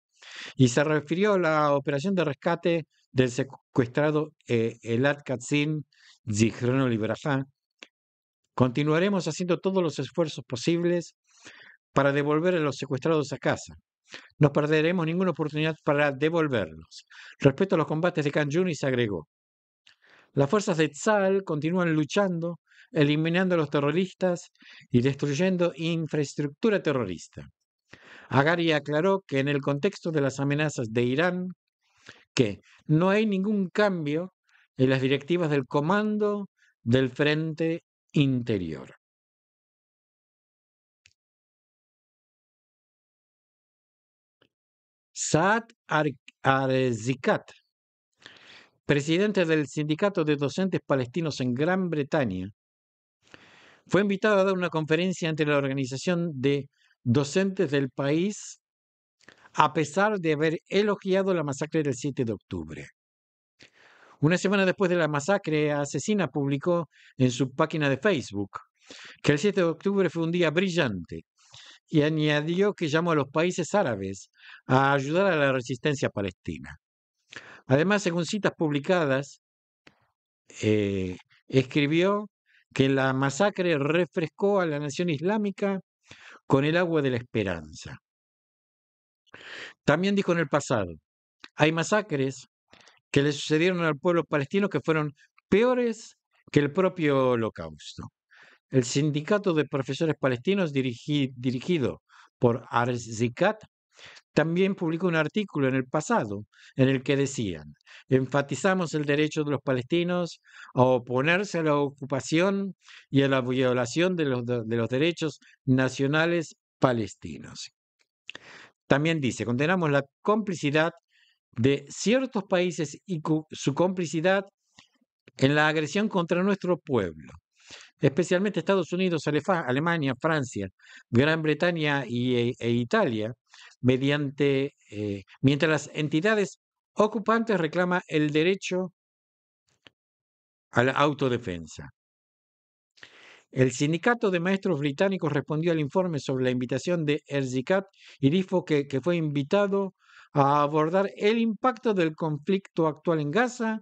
y se refirió a la operación de rescate del secuestrado Elad Katzin Zichrono Libraja. Continuaremos haciendo todos los esfuerzos posibles para devolver a los secuestrados a casa. No perderemos ninguna oportunidad para devolverlos. Respecto a los combates de Khan Yunis, agregó: las fuerzas de Tzal continúan luchando, eliminando a los terroristas y destruyendo infraestructura terrorista. Hagari aclaró que en el contexto de las amenazas de Irán, que no hay ningún cambio en las directivas del Comando del Frente Interior. Saad Arzikat, presidente del Sindicato de Docentes Palestinos en Gran Bretaña, fue invitado a dar una conferencia ante la organización de docentes del país, a pesar de haber elogiado la masacre del 7 de octubre. Una semana después de la masacre asesina, publicó en su página de Facebook que el 7 de octubre fue un día brillante y añadió que llamó a los países árabes a ayudar a la resistencia palestina. Además, según citas publicadas, escribió que la masacre refrescó a la nación islámica con el agua de la esperanza. También dijo en el pasado, hay masacres que le sucedieron al pueblo palestino que fueron peores que el propio holocausto. El sindicato de profesores palestinos dirigido por Arzikat también publicó un artículo en el pasado en el que decían, enfatizamos el derecho de los palestinos a oponerse a la ocupación y a la violación de los derechos nacionales palestinos. También dice, condenamos la complicidad de ciertos países y su complicidad en la agresión contra nuestro pueblo, especialmente Estados Unidos, Alemania, Francia, Gran Bretaña e Italia, mientras las entidades ocupantes reclaman el derecho a la autodefensa. El sindicato de maestros británicos respondió al informe sobre la invitación de Erzicat y dijo que fue invitado a abordar el impacto del conflicto actual en Gaza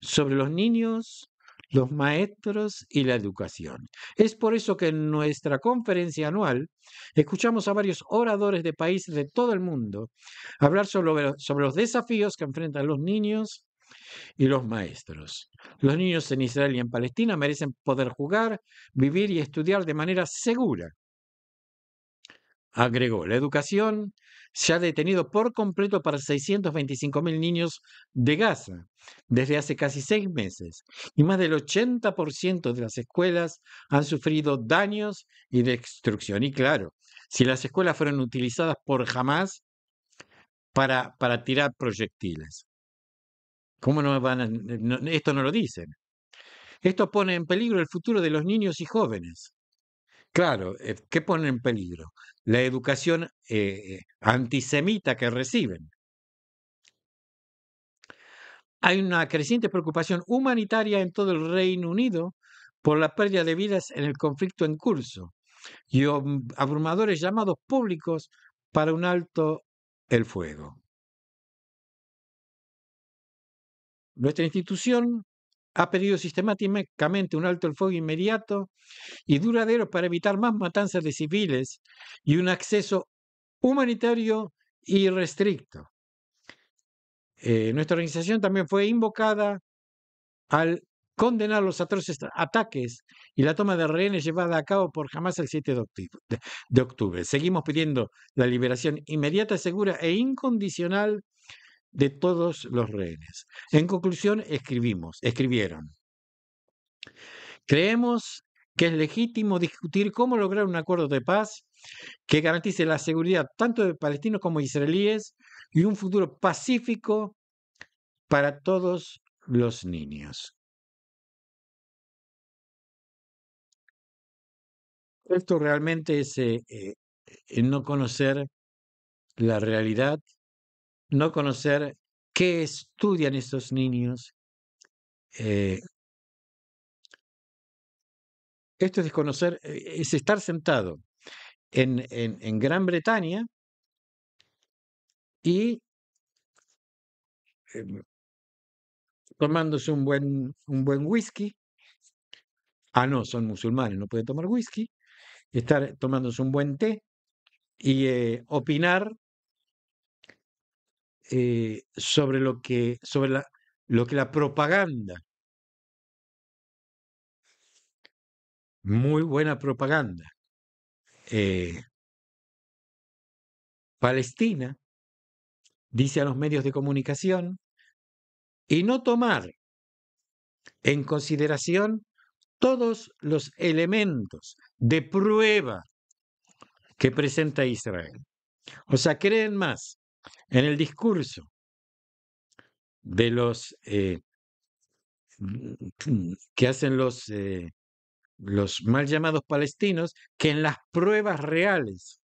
sobre los niños, los maestros y la educación. Es por eso que en nuestra conferencia anual escuchamos a varios oradores de países de todo el mundo hablar sobre los desafíos que enfrentan los niños y los maestros. Los niños en Israel y en Palestina merecen poder jugar, vivir y estudiar de manera segura. Agregó, la educación se ha detenido por completo para 625.000 niños de Gaza desde hace casi 6 meses y más del 80% de las escuelas han sufrido daños y destrucción. Y claro, si las escuelas fueron utilizadas por Hamas para tirar proyectiles, ¿cómo no van a, esto no lo dicen? Esto pone en peligro el futuro de los niños y jóvenes. Claro, ¿qué pone en peligro? La educación antisemita que reciben. Hay una creciente preocupación humanitaria en todo el Reino Unido por la pérdida de vidas en el conflicto en curso y abrumadores llamados públicos para un alto el fuego. Nuestra institución ha pedido sistemáticamente un alto el fuego inmediato y duradero para evitar más matanzas de civiles y un acceso humanitario irrestricto. Nuestra organización también fue invocada al condenar los atroces ataques y la toma de rehenes llevada a cabo por Hamas el 7 de octubre. Seguimos pidiendo la liberación inmediata, segura e incondicional de todos los rehenes. En conclusión, escribieron, creemos que es legítimo discutir cómo lograr un acuerdo de paz que garantice la seguridad tanto de palestinos como israelíes y un futuro pacífico para todos los niños. Esto realmente es no conocer la realidad, no conocer qué estudian estos niños. Esto es desconocer, es estar sentado en Gran Bretaña y eh, tomándose un buen whisky. Ah, no, son musulmanes, no pueden tomar whisky. Estar tomándose un buen té y opinar sobre lo que la propaganda, muy buena propaganda, eh, Palestina, dice a los medios de comunicación, y no tomar en consideración todos los elementos de prueba que presenta Israel. O sea, creen más en el discurso de los que hacen los mal llamados palestinos que en las pruebas reales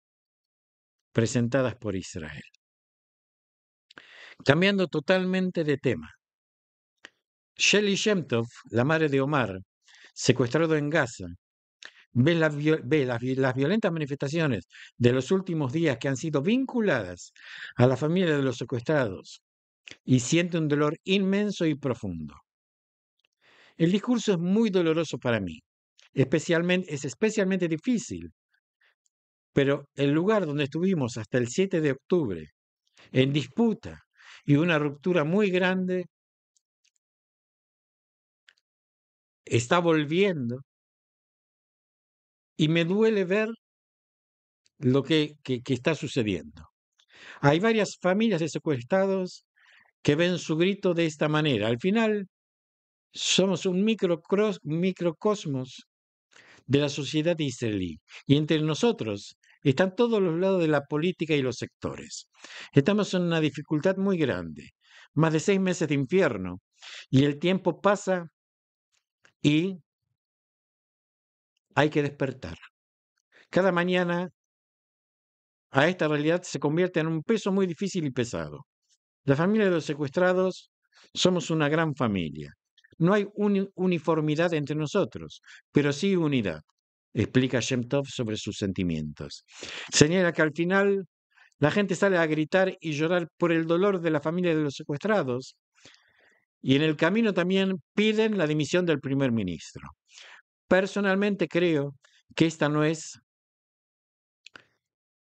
presentadas por Israel. Cambiando totalmente de tema. Shelley Shemtov, la madre de Omar, secuestrado en Gaza, ve las violentas manifestaciones de los últimos días que han sido vinculadas a la familia de los secuestrados y siente un dolor inmenso y profundo. El discurso es muy doloroso para mí. Es especialmente difícil pero el lugar donde estuvimos hasta el 7 de octubre, en disputa y una ruptura muy grande, está volviendo y me duele ver lo que está sucediendo. Hay varias familias de secuestrados que ven su grito de esta manera. Al final, somos un microcosmos de la sociedad israelí. Y entre nosotros están todos los lados de la política y los sectores. Estamos en una dificultad muy grande, más de 6 meses de infierno, y el tiempo pasa y hay que despertar. Cada mañana a esta realidad se convierte en un peso muy difícil y pesado. La familia de los secuestrados somos una gran familia. No hay uniformidad entre nosotros, pero sí unidad, explica Shem Tov sobre sus sentimientos. Señala que al final la gente sale a gritar y llorar por el dolor de la familia de los secuestrados y en el camino también piden la dimisión del primer ministro. Personalmente creo que esta no es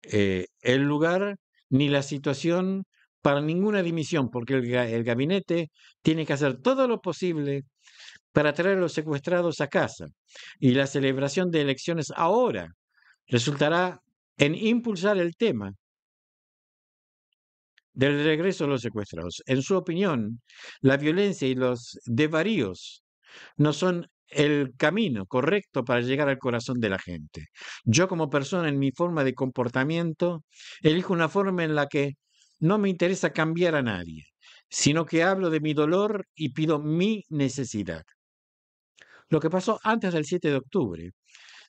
el lugar ni la situación para ninguna dimisión, porque el gabinete tiene que hacer todo lo posible para traer a los secuestrados a casa. Y la celebración de elecciones ahora resultará en impulsar el tema del regreso de los secuestrados. En su opinión, la violencia y los desvaríos no son el camino correcto para llegar al corazón de la gente. Yo como persona, en mi forma de comportamiento, elijo una forma en la que no me interesa cambiar a nadie, sino que hablo de mi dolor y pido mi necesidad. Lo que pasó antes del 7 de octubre,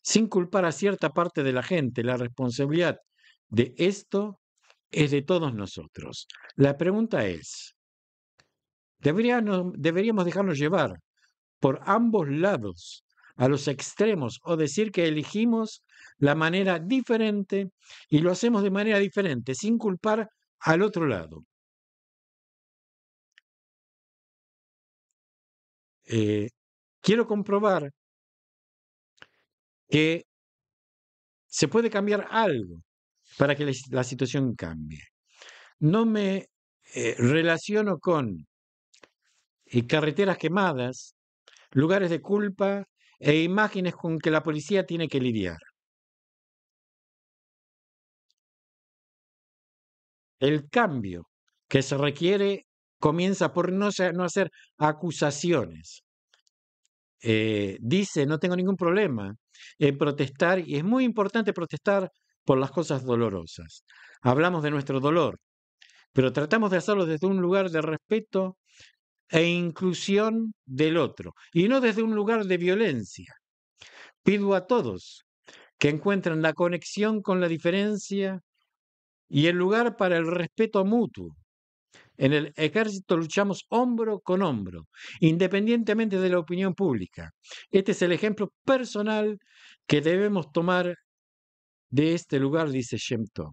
sin culpar a cierta parte de la gente, la responsabilidad de esto es de todos nosotros. La pregunta es, ¿deberíamos dejarnos llevar por ambos lados a los extremos o decir que elegimos la manera diferente y lo hacemos de manera diferente sin culpar al otro lado? Eh, Quiero comprobar que se puede cambiar algo para que la situación cambie. No me relaciono con carreteras quemadas, lugares de culpa e imágenes con que la policía tiene que lidiar. El cambio que se requiere comienza por no hacer acusaciones. Dice, no tengo ningún problema en protestar, y es muy importante protestar por las cosas dolorosas. Hablamos de nuestro dolor, pero tratamos de hacerlo desde un lugar de respeto e inclusión del otro, y no desde un lugar de violencia. Pido a todos que encuentren la conexión con la diferencia y el lugar para el respeto mutuo. En el ejército luchamos hombro con hombro, independientemente de la opinión pública. Este es el ejemplo personal que debemos tomar de este lugar, dice Shem Tov.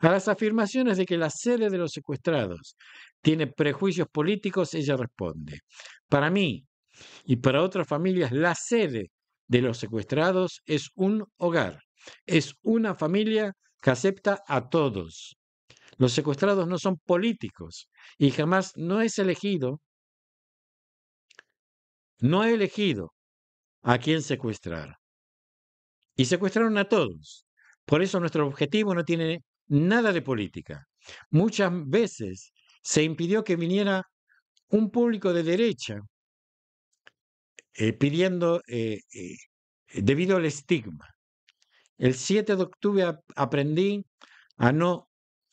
A las afirmaciones de que la sede de los secuestrados tiene prejuicios políticos, ella responde, para mí y para otras familias, la sede de los secuestrados es un hogar, es una familia que acepta a todos. Los secuestrados no son políticos y jamás no he elegido a quién secuestrar. Y secuestraron a todos. Por eso nuestro objetivo no tiene nada de política. Muchas veces se impidió que viniera un público de derecha pidiendo, debido al estigma. El 7 de octubre aprendí a no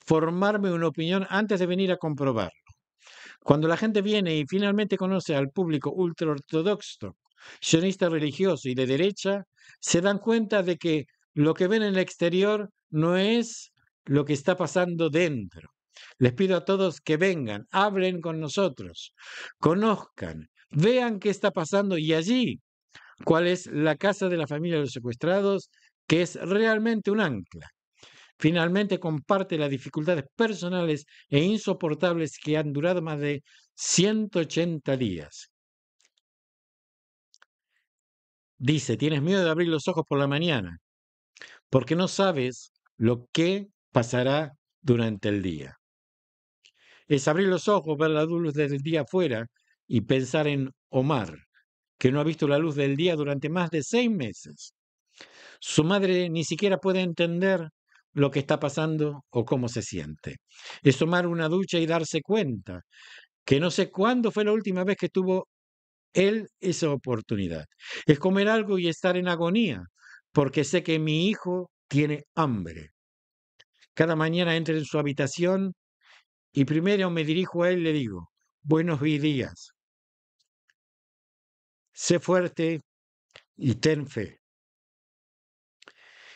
formarme una opinión antes de venir a comprobar. Cuando la gente viene y finalmente conoce al público ultraortodoxo, sionista religioso y de derecha, se dan cuenta de que lo que ven en el exterior no es lo que está pasando dentro. Les pido a todos que vengan, hablen con nosotros, conozcan, vean qué está pasando y allí cuál es la casa de la familia de los secuestrados, que es realmente un ancla. Finalmente comparte las dificultades personales e insoportables que han durado más de 180 días. Dice, ¿tienes miedo de abrir los ojos por la mañana? porque no sabes lo que pasará durante el día. Es abrir los ojos, ver la luz del día afuera y pensar en Omar, que no ha visto la luz del día durante más de 6 meses. Su madre ni siquiera puede entender lo que está pasando o cómo se siente. Es tomar una ducha y darse cuenta que no sé cuándo fue la última vez que tuvo él esa oportunidad. Es comer algo y estar en agonía, porque sé que mi hijo tiene hambre. Cada mañana entro en su habitación y primero me dirijo a él y le digo, buenos días, sé fuerte y ten fe.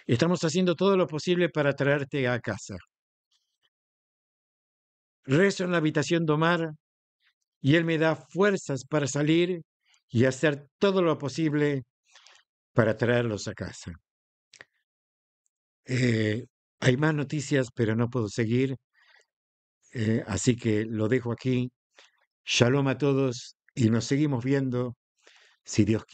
Estamos haciendo todo lo posible para traerte a casa. Rezo en la habitación de Omar y él me da fuerzas para salir y hacer todo lo posible para traerlos a casa. Eh, Hay más noticias, pero no puedo seguir, así que lo dejo aquí. Shalom a todos y nos seguimos viendo si Dios quiere.